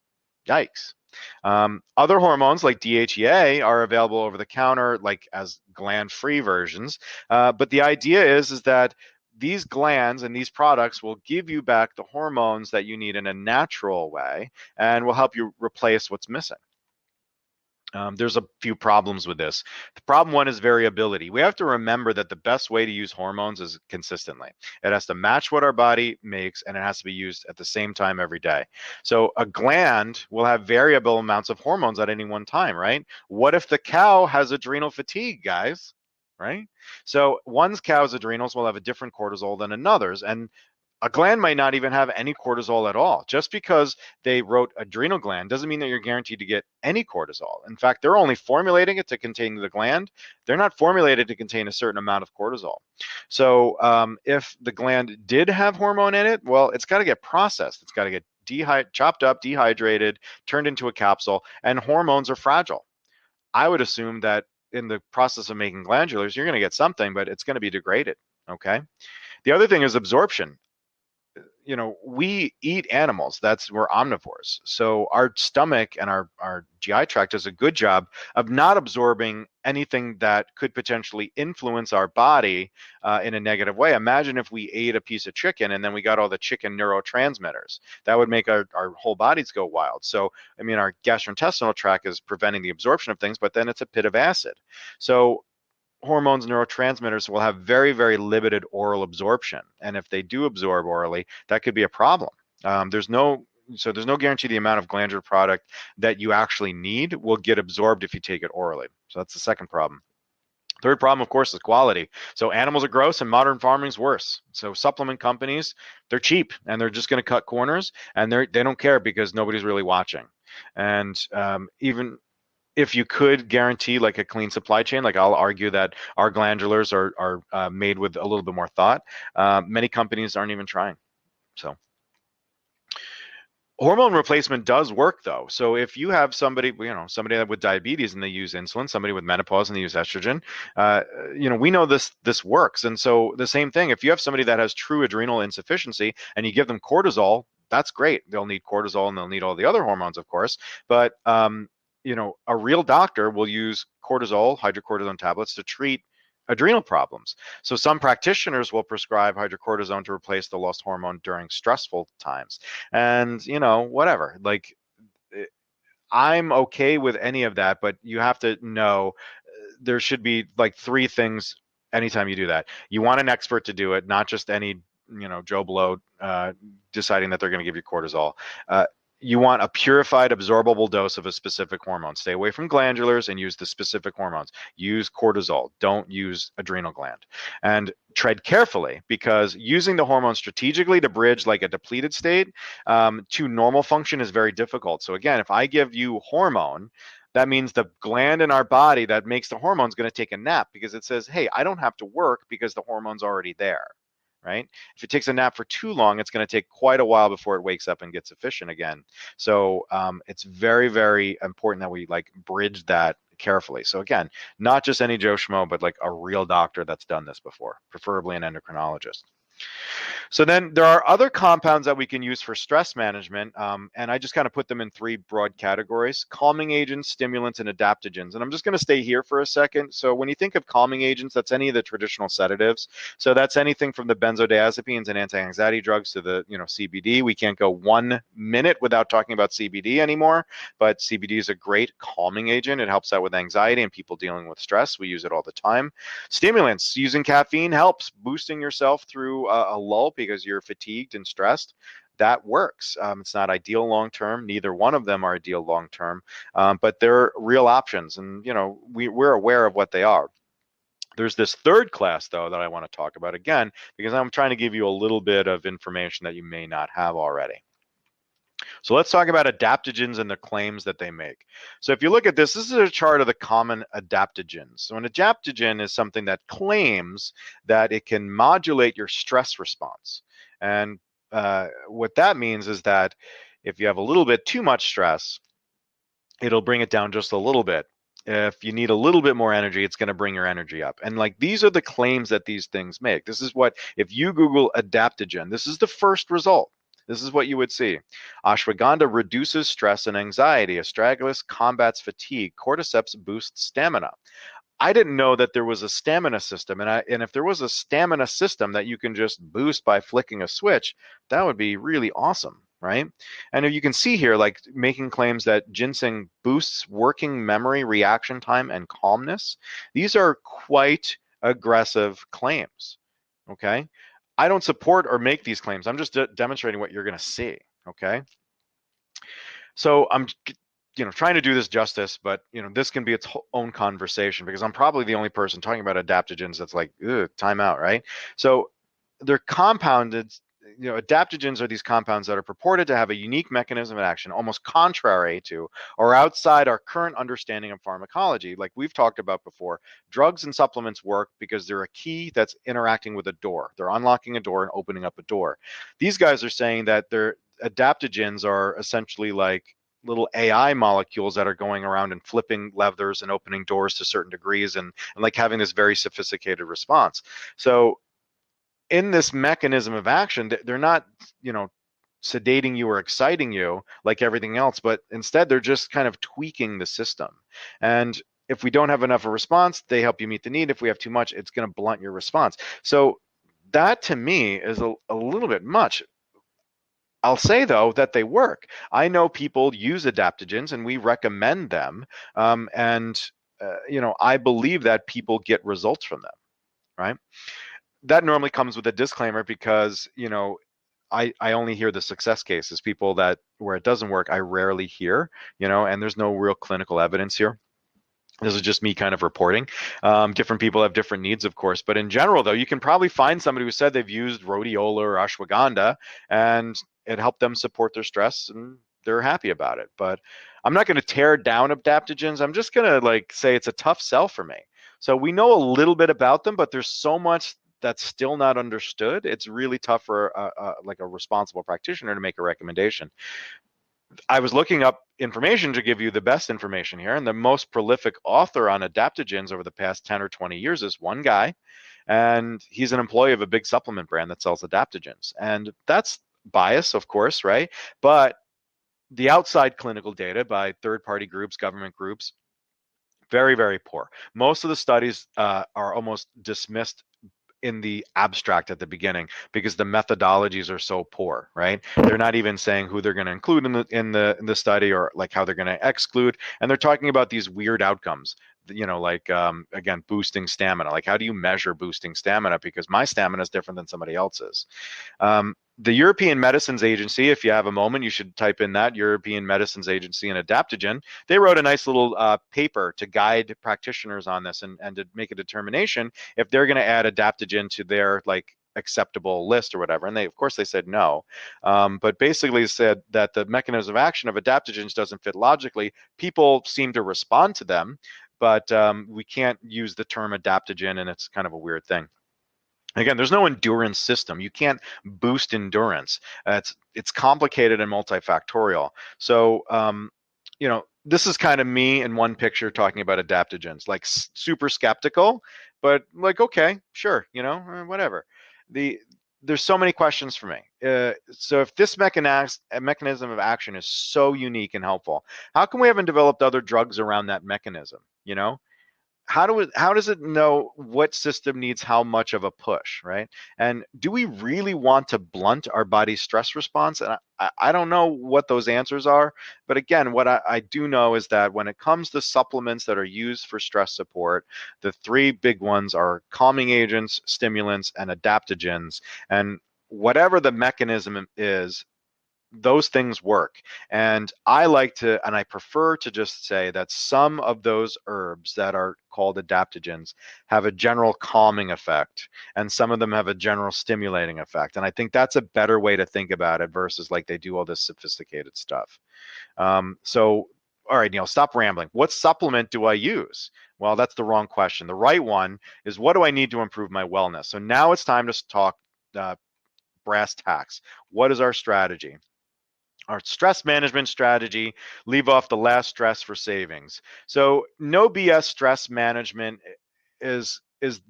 Yikes. Other hormones like DHEA are available over the counter, like as gland-free versions. But the idea is that these glands and these products will give you back the hormones that you need in a natural way and will help you replace what's missing. There's a few problems with this. The problem one is variability. We have to remember that the best way to use hormones is consistently. It has to match what our body makes and it has to be used at the same time every day. So a gland will have variable amounts of hormones at any one time, right? What if the cow has adrenal fatigue, guys? Right? So one cow's adrenals will have a different cortisol than another's. And a gland might not even have any cortisol at all. Just because they wrote adrenal gland doesn't mean that you're guaranteed to get any cortisol. In fact, they're only formulating it to contain the gland. They're not formulated to contain a certain amount of cortisol. So if the gland did have hormone in it, well, it's got to get processed. It's got to get chopped up, dehydrated, turned into a capsule, and hormones are fragile. I would assume that in the process of making glandulars, you're going to get something, but it's going to be degraded. Okay. The other thing is absorption. We eat animals. We're omnivores. So our stomach and our GI tract does a good job of not absorbing anything that could potentially influence our body in a negative way. Imagine if we ate a piece of chicken and then we got all the chicken neurotransmitters. That would make our whole bodies go wild. So, I mean, our gastrointestinal tract is preventing the absorption of things, but then it's a pit of acid. So hormones, neurotransmitters will have very, very limited oral absorption. And if they do absorb orally, that could be a problem. There's no guarantee the amount of glandular product that you actually need will get absorbed if you take it orally. So that's the second problem. Third problem, of course, is quality. So animals are gross and modern farming is worse. So supplement companies, they're cheap and they're just going to cut corners and they don't care because nobody's really watching. And even if you could guarantee like a clean supply chain, like I'll argue that our glandulars are made with a little bit more thought. Many companies aren't even trying. So Hormone replacement does work though. So if you have somebody, somebody with diabetes and they use insulin, somebody with menopause and they use estrogen, uh, we know this works. And so the same thing, if you have somebody that has true adrenal insufficiency and you give them cortisol, that's great. They'll need cortisol and they'll need all the other hormones, of course. But a real doctor will use cortisol, hydrocortisone tablets to treat adrenal problems. So some practitioners will prescribe hydrocortisone to replace the lost hormone during stressful times. And, whatever. Like, I'm okay with any of that, but you have to know there should be like three things anytime you do that. You want an expert to do it, not just any, Joe Blow deciding that they're going to give you cortisol. Uh, you want a purified, absorbable dose of a specific hormone. Stay away from glandulars and use the specific hormones. Use cortisol. Don't use adrenal gland. And tread carefully, because using the hormone strategically to bridge like a depleted state to normal function is very difficult. So again, if I give you hormone, that means the gland in our body that makes the hormone is going to take a nap, because it says, hey, I don't have to work because the hormone's already there, right? If it takes a nap for too long, it's going to take quite a while before it wakes up and gets efficient again. So it's very, very important that we like bridge that carefully. So again, not just any Joe Schmo, but like a real doctor that's done this before, preferably an endocrinologist. So then there are other compounds that we can use for stress management, and I just kind of put them in three broad categories: calming agents, stimulants, and adaptogens. And I'm just going to stay here for a second. So when you think of calming agents, that's any of the traditional sedatives. So that's anything from the benzodiazepines and anti-anxiety drugs to the CBD. We can't go 1 minute without talking about CBD anymore, but CBD is a great calming agent. It helps out with anxiety and people dealing with stress. We use it all the time. Stimulants, using caffeine helps, boosting yourself through a lull because you're fatigued and stressed. That works. It's not ideal long term. Neither one of them are ideal long term, but they're real options, and we're aware of what they are. There's this third class, though, that I want to talk about again, because I'm trying to give you a little bit of information that you may not have already. So let's talk about adaptogens and the claims that they make. So if you look at this, this is a chart of the common adaptogens. So an adaptogen is something that claims that it can modulate your stress response. And what that means is that if you have a little bit too much stress, it'll bring it down just a little bit. If you need a little bit more energy, it's going to bring your energy up. And like, these are the claims that these things make. This is what, if you Google adaptogen, this is the first result. This is what you would see. Ashwagandha reduces stress and anxiety. Astragalus combats fatigue. Cordyceps boosts stamina. I didn't know that there was a stamina system, and if there was a stamina system that you can just boost by flicking a switch, that would be really awesome, right? And you can see here, like, making claims that ginseng boosts working memory, reaction time, and calmness. These are quite aggressive claims, okay? I don't support or make these claims. I'm just demonstrating what you're going to see, okay? So I'm trying to do this justice, but this can be its own conversation, because I'm probably the only person talking about adaptogens that's like, time out, right? So they're compounded. Adaptogens are these compounds that are purported to have a unique mechanism of action, almost contrary to or outside our current understanding of pharmacology. Like we've talked about before, drugs and supplements work because they're a key that's interacting with a door. They're unlocking a door and opening up a door. These guys are saying that their adaptogens are essentially like little AI molecules that are going around and flipping levers and opening doors to certain degrees, and like having this very sophisticated response. So in this mechanism of action, they're not, sedating you or exciting you like everything else, but instead they're just kind of tweaking the system. And if we don't have enough of a response, they help you meet the need. If we have too much, it's going to blunt your response. So that to me is a little bit much. I'll say, though, that they work. I know people use adaptogens and we recommend them. I believe that people get results from them, right? That normally comes with a disclaimer, because I only hear the success cases. People that where it doesn't work, I rarely hear, and there's no real clinical evidence here. This is just me kind of reporting. Different people have different needs, of course, but in general, though, you can probably find somebody who said they've used rhodiola or ashwagandha and it helped them support their stress and they're happy about it. But I'm not going to tear down adaptogens. I'm just going to say it's a tough sell for me. So we know a little bit about them, but there's so much that's still not understood. It's really tough for a responsible practitioner to make a recommendation. I was looking up information to give you the best information here, and the most prolific author on adaptogens over the past 10 or 20 years is one guy, and he's an employee of a big supplement brand that sells adaptogens. And that's bias, of course, right? But the outside clinical data by third-party groups, government groups, very, very poor. Most of the studies are almost dismissed in the abstract at the beginning because the methodologies are so poor, right? They're not even saying who they're going to include in the study or like how they're going to exclude, and they're talking about these weird outcomes. Like again, boosting stamina. Like, how do you measure boosting stamina? Because my stamina is different than somebody else's. The European Medicines Agency, if you have a moment, you should type in that European Medicines Agency and adaptogen. They wrote a nice little paper to guide practitioners on this and to make a determination if they're going to add adaptogen to their like acceptable list or whatever. And they, of course, they said no, but basically said that the mechanism of action of adaptogens doesn't fit logically. People seem to respond to them, but we can't use the term adaptogen, and it's kind of a weird thing. Again, there's no endurance system. You can't boost endurance. It's complicated and multifactorial. So, this is kind of me in one picture talking about adaptogens, like super skeptical, but like, okay, sure, whatever. The There's so many questions for me. So if this mechanism of action is so unique and helpful, how come we haven't developed other drugs around that mechanism? How does it know what system needs how much of a push, right? And do we really want to blunt our body's stress response? And I don't know what those answers are, but again, what I do know is that when it comes to supplements that are used for stress support, the three big ones are calming agents, stimulants, and adaptogens. And whatever the mechanism is, those things work. And I prefer to just say that some of those herbs that are called adaptogens have a general calming effect, and some of them have a general stimulating effect. And I think that's a better way to think about it versus like they do all this sophisticated stuff. So, all right, Neal, stop rambling. What supplement do I use? Well, that's the wrong question. The right one is, what do I need to improve my wellness? So now it's time to talk brass tacks. What is our strategy? Our stress management strategy, leave off the last stress for savings. So no BS stress management is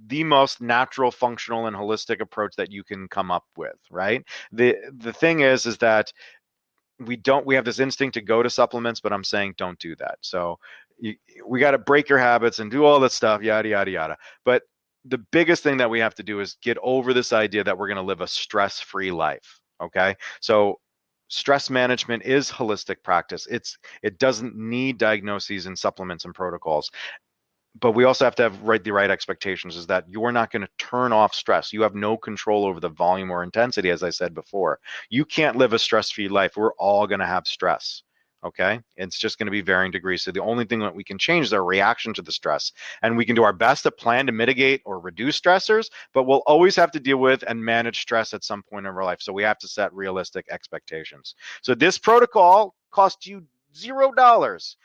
the most natural, functional, and holistic approach that you can come up with, right? The thing is that we have this instinct to go to supplements, but I'm saying don't do that. So we got to break your habits and do all that stuff, yada yada yada. But the biggest thing that we have to do is get over this idea that we're going to live a stress-free life. Okay, so stress management is holistic practice. It doesn't need diagnoses and supplements and protocols, but we also have to have the right expectations, is that you're not going to turn off stress. You have no control over the volume or intensity, as I said before. You can't live a stress-free life. We're all going to have stress. Okay, it's just going to be varying degrees. So the only thing that we can change is our reaction to the stress, and we can do our best to plan to mitigate or reduce stressors, but we'll always have to deal with and manage stress at some point in our life. So we have to set realistic expectations. So this protocol costs you $0.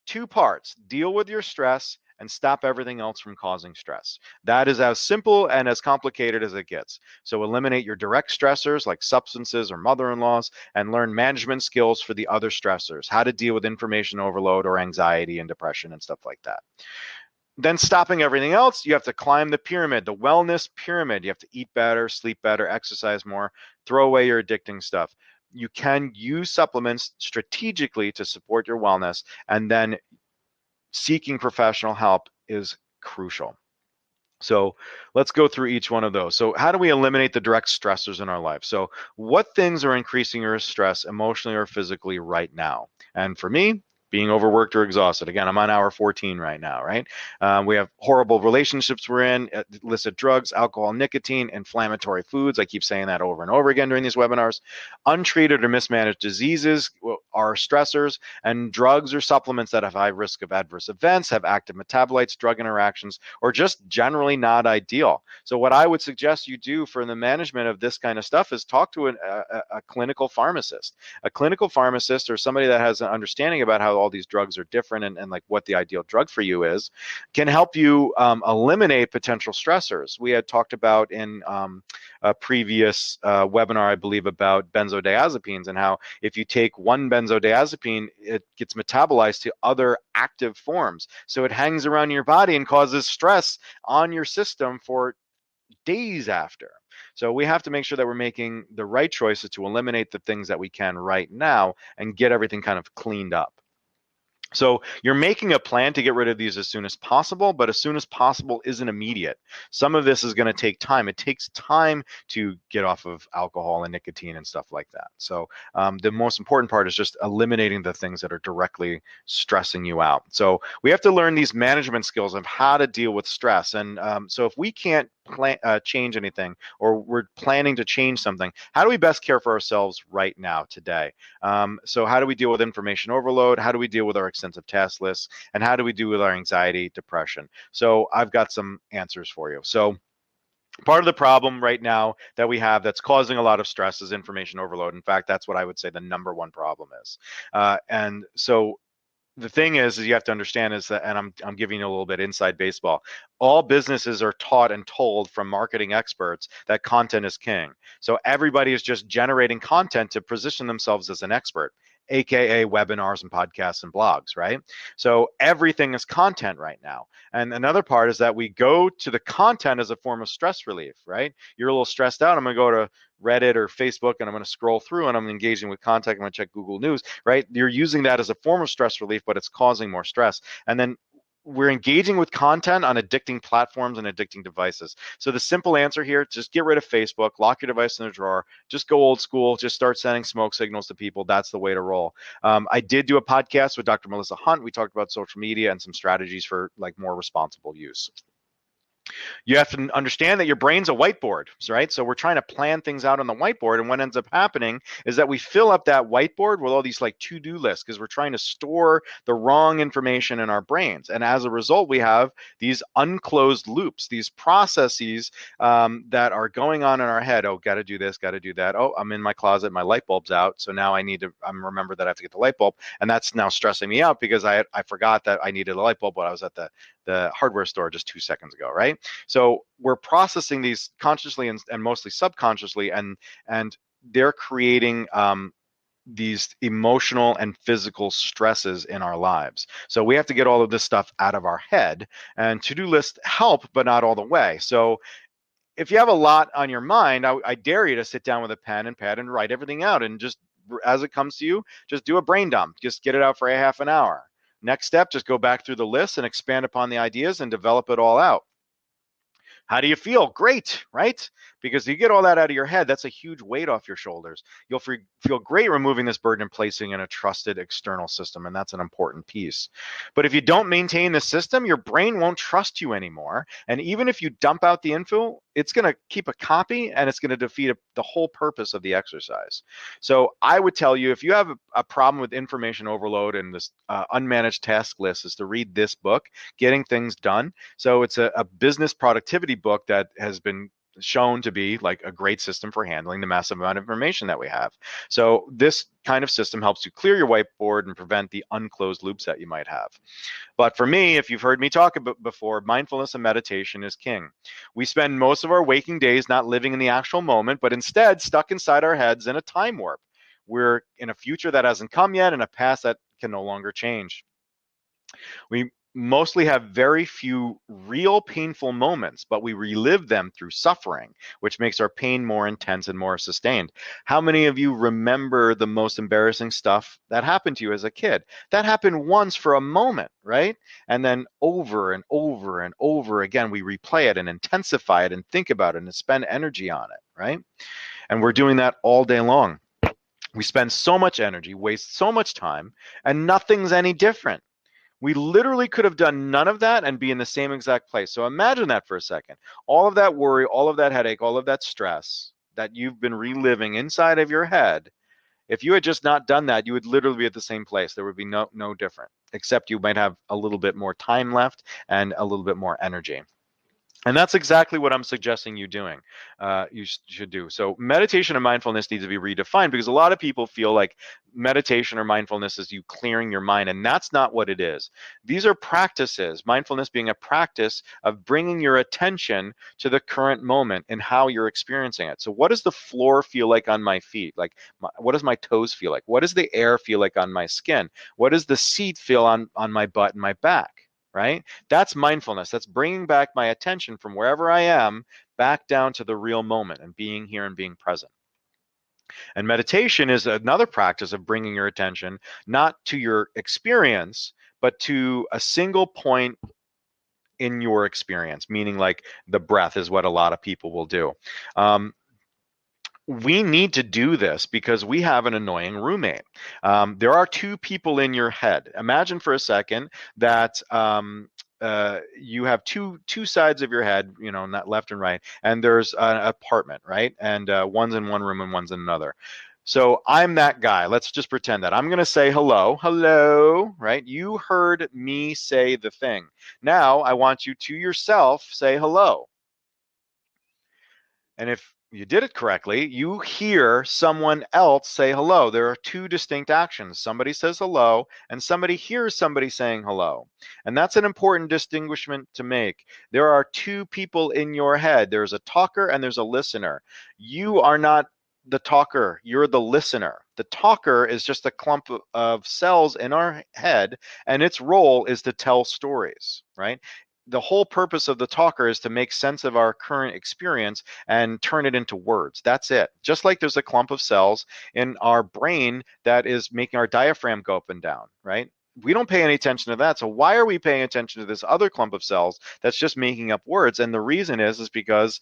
Two parts: deal with your stress and stop everything else from causing stress. That is as simple and as complicated as it gets. So eliminate your direct stressors like substances or mother-in-laws, and learn management skills for the other stressors, how to deal with information overload or anxiety and depression and stuff like that. Then stopping everything else, you have to climb the pyramid, the wellness pyramid. You have to eat better, sleep better, exercise more, throw away your addicting stuff. You can use supplements strategically to support your wellness, and then seeking professional help is crucial. So let's go through each one of those. So how do we eliminate the direct stressors in our life? So what things are increasing your stress emotionally or physically right now? And for me, being overworked or exhausted. Again, I'm on hour 14 right now, right? We have horrible relationships we're in, illicit drugs, alcohol, nicotine, inflammatory foods. I keep saying that over and over again during these webinars. Untreated or mismanaged diseases are stressors, and drugs or supplements that have high risk of adverse events, have active metabolites, drug interactions, or just generally not ideal. So what I would suggest you do for the management of this kind of stuff is talk to a clinical pharmacist. A clinical pharmacist, or somebody that has an understanding about how all these drugs are different and like what the ideal drug for you is, can help you eliminate potential stressors. We had talked about in a previous webinar, I believe, about benzodiazepines, and how if you take one benzodiazepine, it gets metabolized to other active forms. So it hangs around your body and causes stress on your system for days after. So we have to make sure that we're making the right choices to eliminate the things that we can right now and get everything kind of cleaned up. So you're making a plan to get rid of these as soon as possible, but as soon as possible isn't immediate. Some of this is going to take time. It takes time to get off of alcohol and nicotine and stuff like that. So the most important part is just eliminating the things that are directly stressing you out. So we have to learn these management skills of how to deal with stress. And so if we can't change anything, or we're planning to change something, how do we best care for ourselves right now, today? So how do we deal with information overload? How do we deal with our extensive task lists? And how do we deal with our anxiety, depression? So I've got some answers for you. So part of the problem right now that we have that's causing a lot of stress is information overload. In fact, that's what I would say the number one problem is. And so the thing is you have to understand is that, and I'm giving you a little bit inside baseball, all businesses are taught and told from marketing experts that content is king. So everybody is just generating content to position themselves as an expert, aka webinars and podcasts and blogs, right? So everything is content right now. And another part is that we go to the content as a form of stress relief, right? You're a little stressed out, I'm going to go to Reddit or Facebook and I'm going to scroll through and I'm engaging with content, I'm going to check Google News, right? You're using that as a form of stress relief, but it's causing more stress. And then we're engaging with content on addicting platforms and addicting devices. So the simple answer here, just get rid of Facebook, lock your device in the drawer, just go old school, just start sending smoke signals to people. That's the way to roll. I did do a podcast with Dr. Melissa Hunt. We talked about social media and some strategies for like more responsible use. You have to understand that your brain's a whiteboard, right? So we're trying to plan things out on the whiteboard, and what ends up happening is that we fill up that whiteboard with all these like to-do lists because we're trying to store the wrong information in our brains. And as a result, we have these unclosed loops, these processes that are going on in our head. Oh, got to do this, got to do that. Oh, I'm in my closet, my light bulb's out, so now I need to remember that I have to get the light bulb, and that's now stressing me out because I forgot that I needed a light bulb when I was at the hardware store just 2 seconds ago, right? So we're processing these consciously and mostly subconsciously, and they're creating these emotional and physical stresses in our lives. So we have to get all of this stuff out of our head, and to-do lists help, but not all the way. So if you have a lot on your mind, I dare you to sit down with a pen and pad and write everything out, and just as it comes to you, just do a brain dump. Just get it out for a half an hour. Next step, just go back through the list and expand upon the ideas and develop it all out. How do you feel? Great, right? Because you get all that out of your head, that's a huge weight off your shoulders. You'll feel great removing this burden and placing in a trusted external system, and that's an important piece. But if you don't maintain the system, your brain won't trust you anymore. And even if you dump out the info, it's going to keep a copy, and it's going to defeat the whole purpose of the exercise. So I would tell you, if you have a problem with information overload and this unmanaged task list, is to read this book, Getting Things Done. So it's a business productivity book that has been shown to be like a great system for handling the massive amount of information that we have. So this kind of system helps you clear your whiteboard and prevent the unclosed loops that you might have. But for me, if you've heard me talk about before, mindfulness and meditation is king. We spend most of our waking days not living in the actual moment, but instead stuck inside our heads in a time warp. We're in a future that hasn't come yet and a past that can no longer change. We mostly have very few real painful moments, but we relive them through suffering, which makes our pain more intense and more sustained. How many of you remember the most embarrassing stuff that happened to you as a kid? That happened once for a moment, right? And then over and over and over again, we replay it and intensify it and think about it and spend energy on it, right? And we're doing that all day long. We spend so much energy, waste so much time, and nothing's any different. We literally could have done none of that and be in the same exact place. So imagine that for a second. All of that worry, all of that headache, all of that stress that you've been reliving inside of your head, if you had just not done that, you would literally be at the same place. There would be no different, except you might have a little bit more time left and a little bit more energy. And that's exactly what I'm suggesting you doing. Should do. So meditation and mindfulness need to be redefined because a lot of people feel like meditation or mindfulness is you clearing your mind, and that's not what it is. These are practices. Mindfulness being a practice of bringing your attention to the current moment and how you're experiencing it. So what does the floor feel like on my feet? Like, what does my toes feel like? What does the air feel like on my skin? What does the seat feel on my butt and my back? Right? That's mindfulness. That's bringing back my attention from wherever I am back down to the real moment and being here and being present. And meditation is another practice of bringing your attention not to your experience, but to a single point in your experience, meaning like the breath is what a lot of people will do. Um, we need to do this because we have an annoying roommate. There are two people in your head. Imagine for a second that you have two sides of your head, you know, not left and right, and there's an apartment, right? And one's in one room and one's in another. So I'm that guy. Let's just pretend that I'm going to say hello, hello, right? You heard me say the thing. Now I want you to yourself say hello. And if you did it correctly, you hear someone else say hello. There are two distinct actions. Somebody says hello, and somebody hears somebody saying hello. And that's an important distinguishment to make. There are two people in your head. There's a talker and there's a listener. You are not the talker, you're the listener. The talker is just a clump of cells in our head, and its role is to tell stories, right? The whole purpose of the talker is to make sense of our current experience and turn it into words. That's it. Just like there's a clump of cells in our brain that is making our diaphragm go up and down, right? We don't pay any attention to that. So why are we paying attention to this other clump of cells that's just making up words? And the reason is because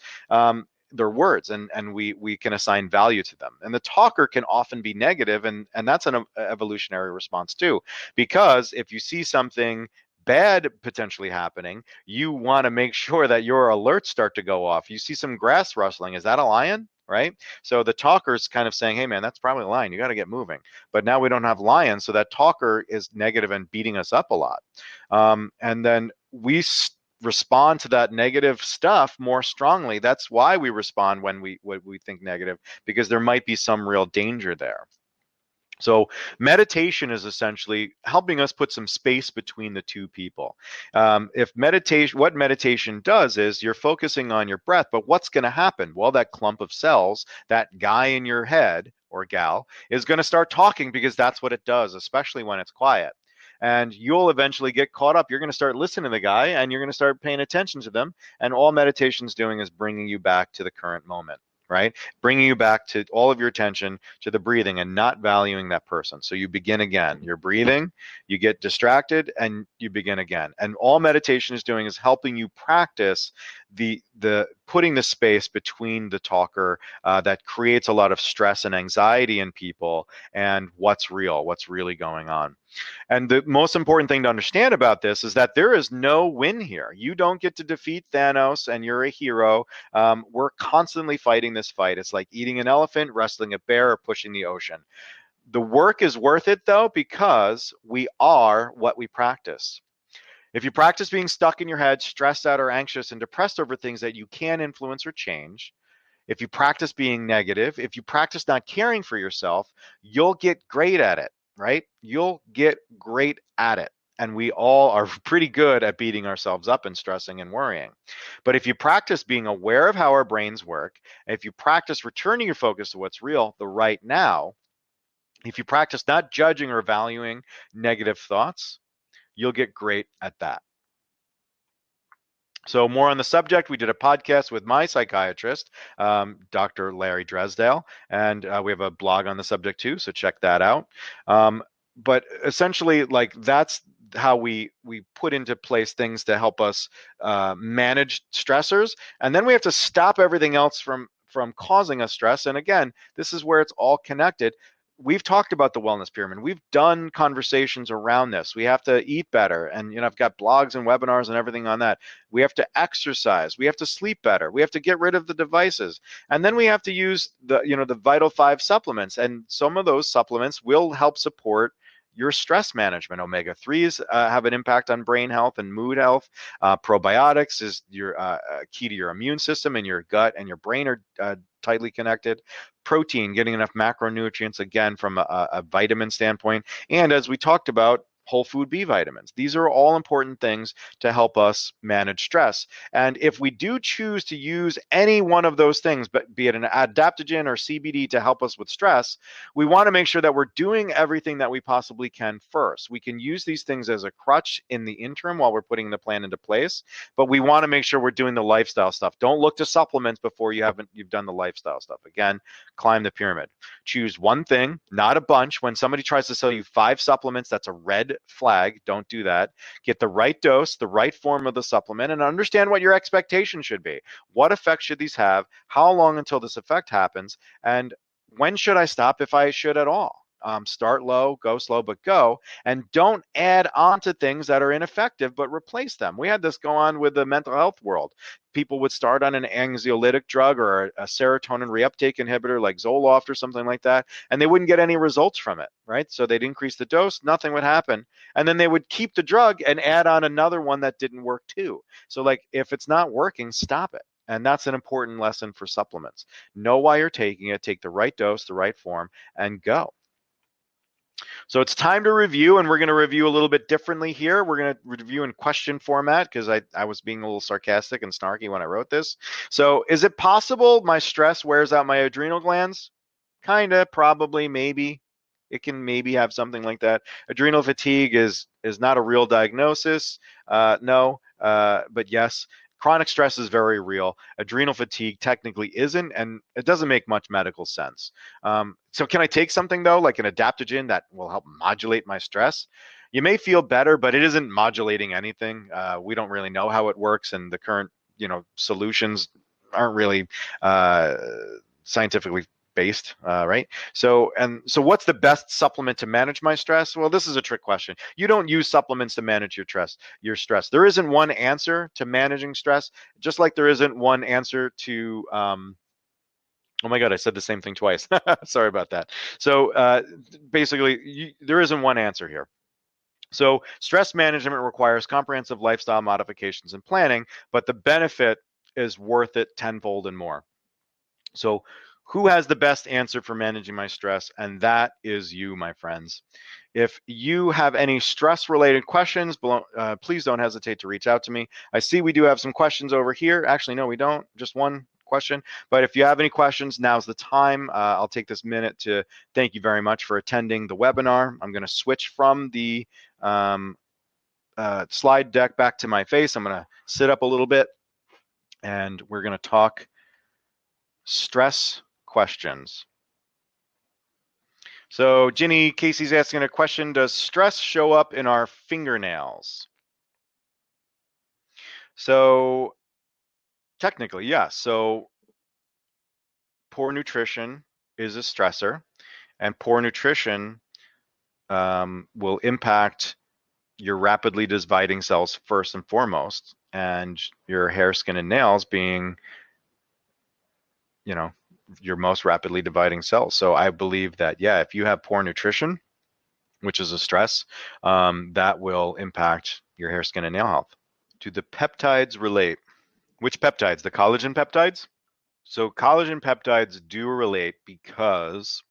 they're words, and we can assign value to them. And the talker can often be negative, and that's an evolutionary response too. Because if you see something bad potentially happening, you want to make sure that your alerts start to go off. You see some grass rustling. Is that a lion? Right? So the talker's kind of saying, hey, man, that's probably a lion. You got to get moving. But now we don't have lions. So that talker is negative and beating us up a lot. And then we respond to that negative stuff more strongly. That's why we respond when we think negative, because there might be some real danger there. So meditation is essentially helping us put some space between the two people. If meditation, what meditation does is you're focusing on your breath, but what's going to happen? Well, that clump of cells, that guy in your head or gal, is going to start talking because that's what it does, especially when it's quiet. And you'll eventually get caught up. You're going to start listening to the guy and you're going to start paying attention to them. And all meditation's doing is bringing you back to the current moment, right? Bringing you back to all of your attention to the breathing and not valuing that person. So you begin again. You're breathing, you get distracted, and you begin again. And all meditation is doing is helping you practice the putting the space between the talker that creates a lot of stress and anxiety in people and what's real, what's really going on. And the most important thing to understand about this is that there is no win here. You don't get to defeat Thanos and you're a hero. We're constantly fighting this fight. It's like eating an elephant, wrestling a bear, or pushing the ocean. The work is worth it, though, because we are what we practice. If you practice being stuck in your head, stressed out or anxious and depressed over things that you can influence or change, if you practice being negative, if you practice not caring for yourself, you'll get great at it, right? You'll get great at it. And we all are pretty good at beating ourselves up and stressing and worrying. But if you practice being aware of how our brains work, if you practice returning your focus to what's real, the right now, if you practice not judging or valuing negative thoughts, you'll get great at that. So more on the subject, we did a podcast with my psychiatrist, Dr. Larry Dresdale, and we have a blog on the subject too, so check that out. But essentially, like that's how we put into place things to help us manage stressors, and then we have to stop everything else from causing us stress. And again, this is where it's all connected. We've talked about the wellness pyramid. We've done conversations around this. We have to eat better. And, you know, I've got blogs and webinars and everything on that. We have to exercise. We have to sleep better. We have to get rid of the devices. And then we have to use the Vital 5 supplements. And some of those supplements will help support your stress management. Omega-3s have an impact on brain health and mood health. Probiotics is your key to your immune system, and your gut and your brain are tightly connected. Protein, getting enough macronutrients, again, from a vitamin standpoint. And as we talked about, whole food B vitamins. These are all important things to help us manage stress. And if we do choose to use any one of those things, but be it an adaptogen or CBD to help us with stress, we want to make sure that we're doing everything that we possibly can first. We can use these things as a crutch in the interim while we're putting the plan into place, but we want to make sure we're doing the lifestyle stuff. Don't look to supplements before you've done the lifestyle stuff. Again, climb the pyramid. Choose one thing, not a bunch. When somebody tries to sell you 5 supplements, that's a red flag. Don't do that. Get the right dose, the right form of the supplement, and understand what your expectation should be. What effect should these have? How long until this effect happens? And when should I stop, if I should at all? Start low, go slow, but go. And don't add on to things that are ineffective, but replace them. We had this go on with the mental health world. People would start on an anxiolytic drug or a serotonin reuptake inhibitor like Zoloft or something like that, and they wouldn't get any results from it, right? So they'd increase the dose, nothing would happen. And then they would keep the drug and add on another one that didn't work too. So like, if it's not working, stop it. And that's an important lesson for supplements. Know why you're taking it, take the right dose, the right form, and go. So it's time to review, and we're going to review a little bit differently here. We're going to review in question format because I was being a little sarcastic and snarky when I wrote this. So is it possible my stress wears out my adrenal glands? Kinda, probably, maybe. It can maybe have something like that. Adrenal fatigue is not a real diagnosis. No, but yes. Chronic stress is very real. Adrenal fatigue technically isn't, and it doesn't make much medical sense. So can I take something, though, like an adaptogen that will help modulate my stress? You may feel better, but it isn't modulating anything. We don't really know how it works, and the current solutions aren't really scientifically based, right? So what's the best supplement to manage my stress? Well, this is a trick question. You don't use supplements to manage your stress. There isn't one answer to managing stress, just like there isn't one answer to oh my God, I said the same thing twice. Sorry about that. So basically, there isn't one answer here. So stress management requires comprehensive lifestyle modifications and planning, but the benefit is worth it tenfold and more. So who has the best answer for managing my stress? And that is you, my friends. If you have any stress-related questions, please don't hesitate to reach out to me. I see we do have some questions over here. Actually, no, we don't. Just one question. But if you have any questions, now's the time. I'll take this minute to thank you very much for attending the webinar. I'm going to switch from the slide deck back to my face. I'm going to sit up a little bit, and we're going to talk stress questions. So Ginny Casey's asking a question: does stress show up in our fingernails? So technically, yes. So poor nutrition is a stressor, and poor nutrition will impact your rapidly dividing cells first and foremost, and your hair, skin, and nails being, your most rapidly dividing cells. So I believe that, yeah, if you have poor nutrition, which is a stress, that will impact your hair, skin, and nail health. Do the peptides relate? Which peptides? The collagen peptides? So collagen peptides do relate because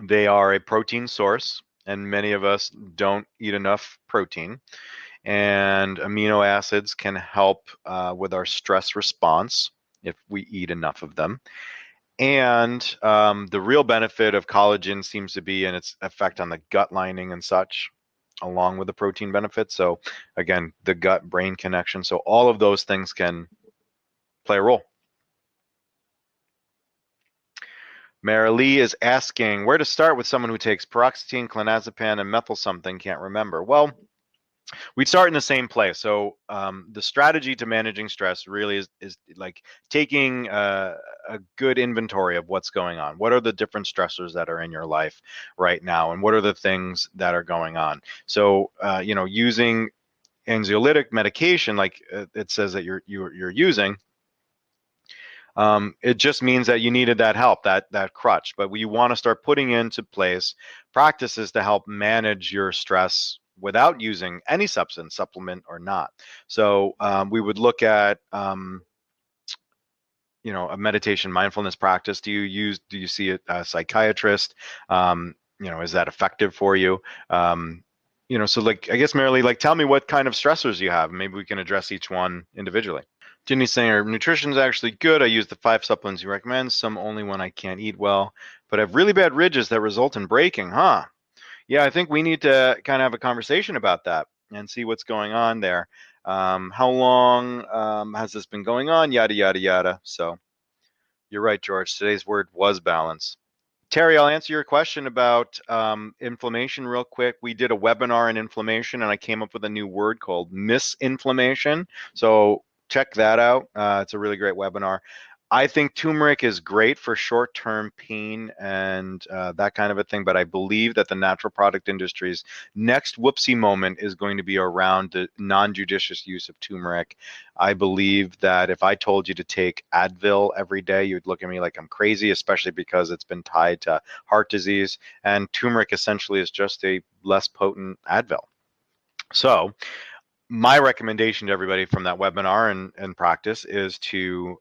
they are a protein source, and many of us don't eat enough protein. And amino acids can help with our stress response if we eat enough of them. And the real benefit of collagen seems to be in its effect on the gut lining and such, along with the protein benefits. So again, the gut-brain connection. So all of those things can play a role. Mara Lee is asking where to start with someone who takes paroxetine, clonazepam, and methyl something, can't remember. Well, we'd start in the same place. So the strategy to managing stress really is like taking a good inventory of what's going on. What are the different stressors that are in your life right now, and what are the things that are going on? So using anxiolytic medication, like it says that you're using, It just means that you needed that help, that crutch. But you want to start putting into place practices to help manage your stress without using any substance, supplement or not. So we would look at a meditation mindfulness practice. Do you see a psychiatrist? Is that effective for you? So like, I guess, Marilee, like, tell me what kind of stressors you have. Maybe we can address each one individually. Ginny's saying her nutrition is actually good. I use the 5 supplements you recommend, some only when I can't eat well, but I have really bad ridges that result in breaking, huh? Yeah, I think we need to kind of have a conversation about that and see what's going on there. How long has this been going on? Yada, yada, yada. So you're right, George. Today's word was balance. Terry, I'll answer your question about inflammation real quick. We did a webinar on inflammation, and I came up with a new word called misinflammation. So check that out. It's a really great webinar. I think turmeric is great for short-term pain and that kind of a thing, but I believe that the natural product industry's next whoopsie moment is going to be around the non-judicious use of turmeric. I believe that if I told you to take Advil every day, you'd look at me like I'm crazy, especially because it's been tied to heart disease, and turmeric essentially is just a less potent Advil. So my recommendation to everybody from that webinar and practice is to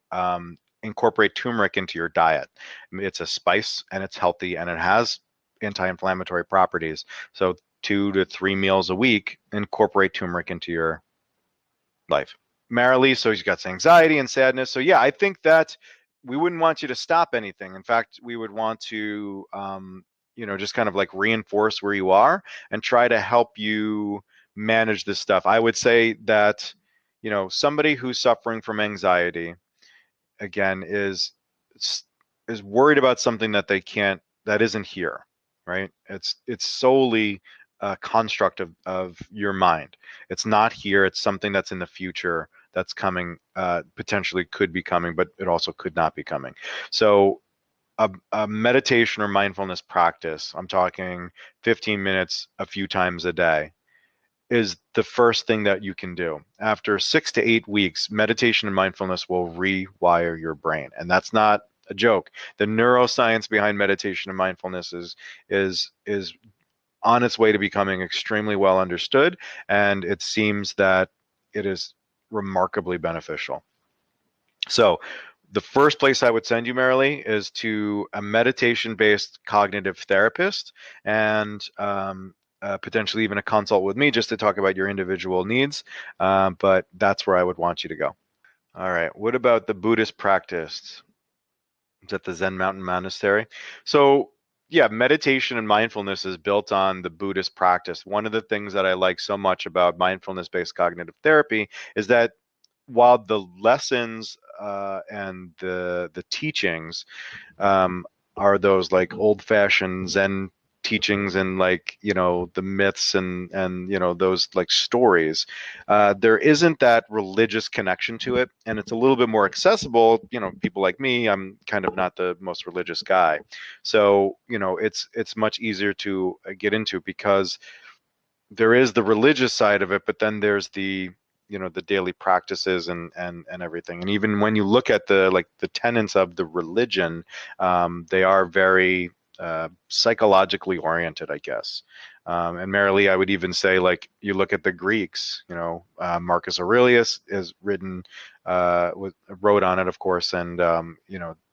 incorporate turmeric into your diet. It's a spice and it's healthy and it has anti-inflammatory properties. So 2 to 3 meals a week, incorporate turmeric into your life. Marilee, so he's got anxiety and sadness. So yeah, I think that we wouldn't want you to stop anything. In fact, we would want to, just kind of like reinforce where you are and try to help you manage this stuff. I would say that, somebody who's suffering from anxiety, again, is worried about something that isn't here, right? It's solely a construct of your mind. It's not here. It's something that's in the future that's coming, potentially could be coming, but it also could not be coming. So a meditation or mindfulness practice, I'm talking 15 minutes a few times a day, is the first thing that you can do. After 6 to 8 weeks, meditation and mindfulness will rewire your brain. And that's not a joke. The neuroscience behind meditation and mindfulness is on its way to becoming extremely well understood, and it seems that it is remarkably beneficial. So the first place I would send you, Marilee, is to a meditation-based cognitive therapist, and potentially even a consult with me just to talk about your individual needs. But that's where I would want you to go. All right. What about the Buddhist practice? Is that the Zen Mountain Monastery? So yeah, meditation and mindfulness is built on the Buddhist practice. One of the things that I like so much about mindfulness-based cognitive therapy is that while the lessons and the teachings are those like old-fashioned Zen teachings and like the myths and those like stories, there isn't that religious connection to it, and it's a little bit more accessible. People like me, I'm kind of not the most religious guy, so it's much easier to get into because there is the religious side of it, but then there's the the daily practices and everything. And even when you look at the tenets of the religion, they are very psychologically oriented, I guess. And Marilee, I would even say, like, you look at the Greeks. Marcus Aurelius has wrote on it, of course, and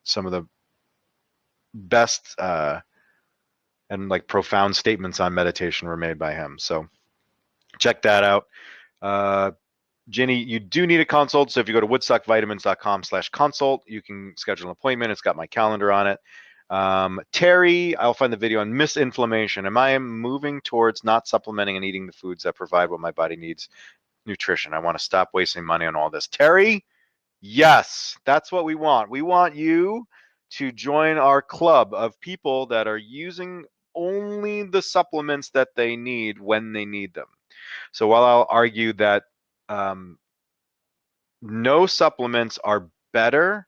some of the best and like profound statements on meditation were made by him. So check that out. Ginny, you do need a consult. So if you go to woodstockvitamins.com/consult, you can schedule an appointment. It's got my calendar on it. Terry, I'll find the video on misinflammation. Am I moving towards not supplementing and eating the foods that provide what my body needs? Nutrition. I want to stop wasting money on all this. Terry, yes, that's what we want. We want you to join our club of people that are using only the supplements that they need when they need them. So while I'll argue that no supplements are better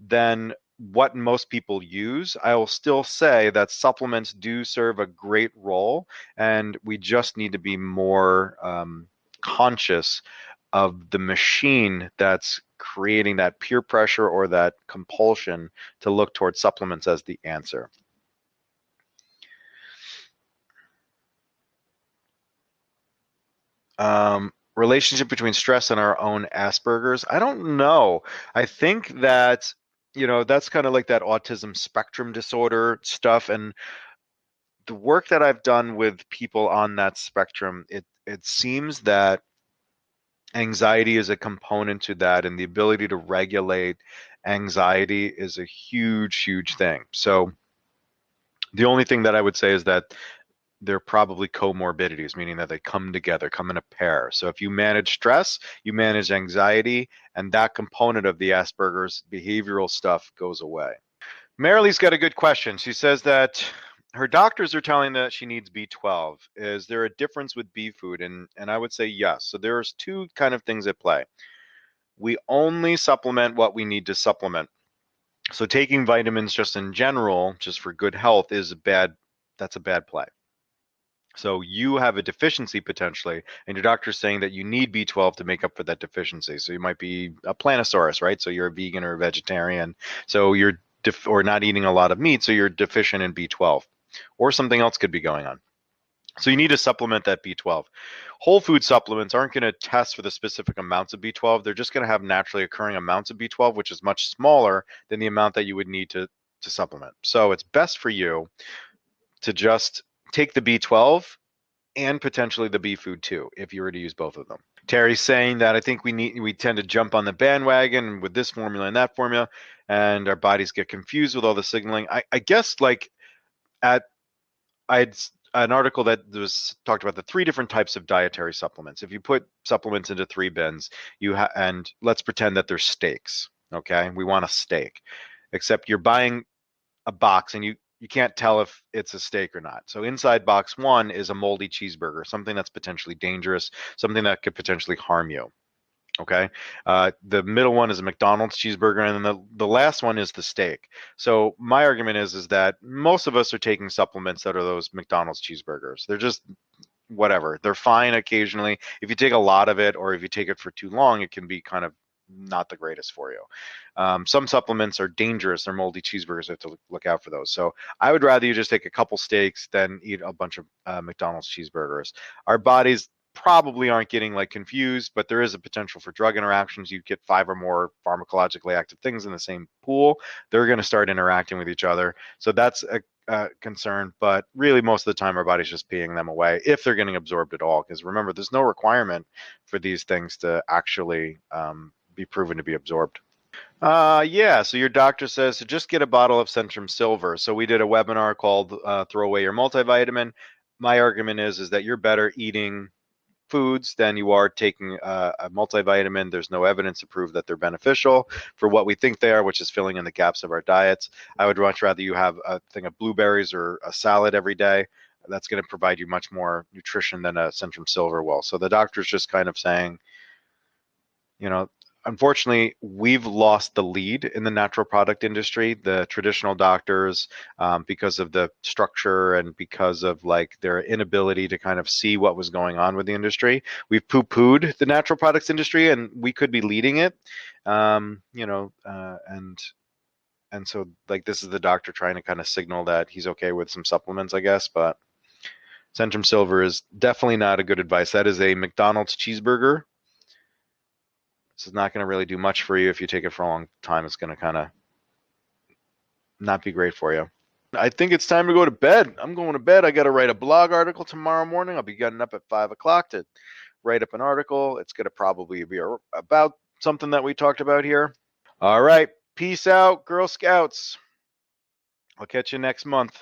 than what most people use, I will still say that supplements do serve a great role, and we just need to be more conscious of the machine that's creating that peer pressure or that compulsion to look towards supplements as the answer. Relationship between stress and our own Asperger's. I don't know. I think that, that's kind of like that autism spectrum disorder stuff. And the work that I've done with people on that spectrum, it seems that anxiety is a component to that, and the ability to regulate anxiety is a huge, huge thing. So the only thing that I would say is that they're probably comorbidities, meaning that they come together, come in a pair. So if you manage stress, you manage anxiety, and that component of the Asperger's behavioral stuff goes away. Marilee's got a good question. She says that her doctors are telling that she needs B12. Is there a difference with B food? And I would say yes. So there's two kind of things at play. We only supplement what we need to supplement. So taking vitamins just in general, just for good health, that's a bad play. So you have a deficiency potentially, and your doctor's saying that you need B12 to make up for that deficiency. So you might be a Planosaurus, right? So you're a vegan or a vegetarian. So you're or not eating a lot of meat, so you're deficient in B12, or something else could be going on. So you need to supplement that B12. Whole food supplements aren't going to test for the specific amounts of B12. They're just going to have naturally occurring amounts of B12, which is much smaller than the amount that you would need to supplement. So it's best for you to just take the B12 and potentially the B food too, if you were to use both of them. Terry's saying that I think we tend to jump on the bandwagon with this formula and that formula, and our bodies get confused with all the signaling. I guess like I had an article that was talked about the three different types of dietary supplements. If you put supplements into three bins, and let's pretend that they're steaks. Okay, we want a steak, except you're buying a box and you can't tell if it's a steak or not. So inside box one is a moldy cheeseburger, something that's potentially dangerous, something that could potentially harm you. Okay. The middle one is a McDonald's cheeseburger, and then the last one is the steak. So my argument is that most of us are taking supplements that are those McDonald's cheeseburgers. They're just whatever. They're fine occasionally. If you take a lot of it, or if you take it for too long, it can be kind of not the greatest for you. Some supplements are dangerous. They're moldy cheeseburgers. You have to look out for those. So I would rather you just take a couple steaks than eat a bunch of McDonald's cheeseburgers. Our bodies probably aren't getting like confused, but there is a potential for drug interactions. You get 5 or more pharmacologically active things in the same pool, they're going to start interacting with each other. So that's a concern, but really most of the time our body's just peeing them away if they're getting absorbed at all. Because remember, there's no requirement for these things to actually be proven to be absorbed. Yeah, so your doctor says to just get a bottle of Centrum Silver. So we did a webinar called Throw Away Your Multivitamin. My argument is that you're better eating foods than you are taking a multivitamin. There's no evidence to prove that they're beneficial for what we think they are, which is filling in the gaps of our diets. I would much rather you have a thing of blueberries or a salad every day. That's going to provide you much more nutrition than a Centrum Silver will. So the doctor's just kind of saying, you know, unfortunately, we've lost the lead in the natural product industry. The traditional doctors, because of the structure and because of like their inability to kind of see what was going on with the industry, we've poo-pooed the natural products industry, and we could be leading it. And so like this is the doctor trying to kind of signal that he's okay with some supplements, I guess, but Centrum Silver is definitely not a good advice. That is a McDonald's cheeseburger. This is not going to really do much for you if you take it for a long time. It's going to kind of not be great for you. I think it's time to go to bed. I'm going to bed. I got to write a blog article tomorrow morning. I'll be getting up at 5 o'clock to write up an article. It's going to probably be about something that we talked about here. All right. Peace out, Girl Scouts. I'll catch you next month.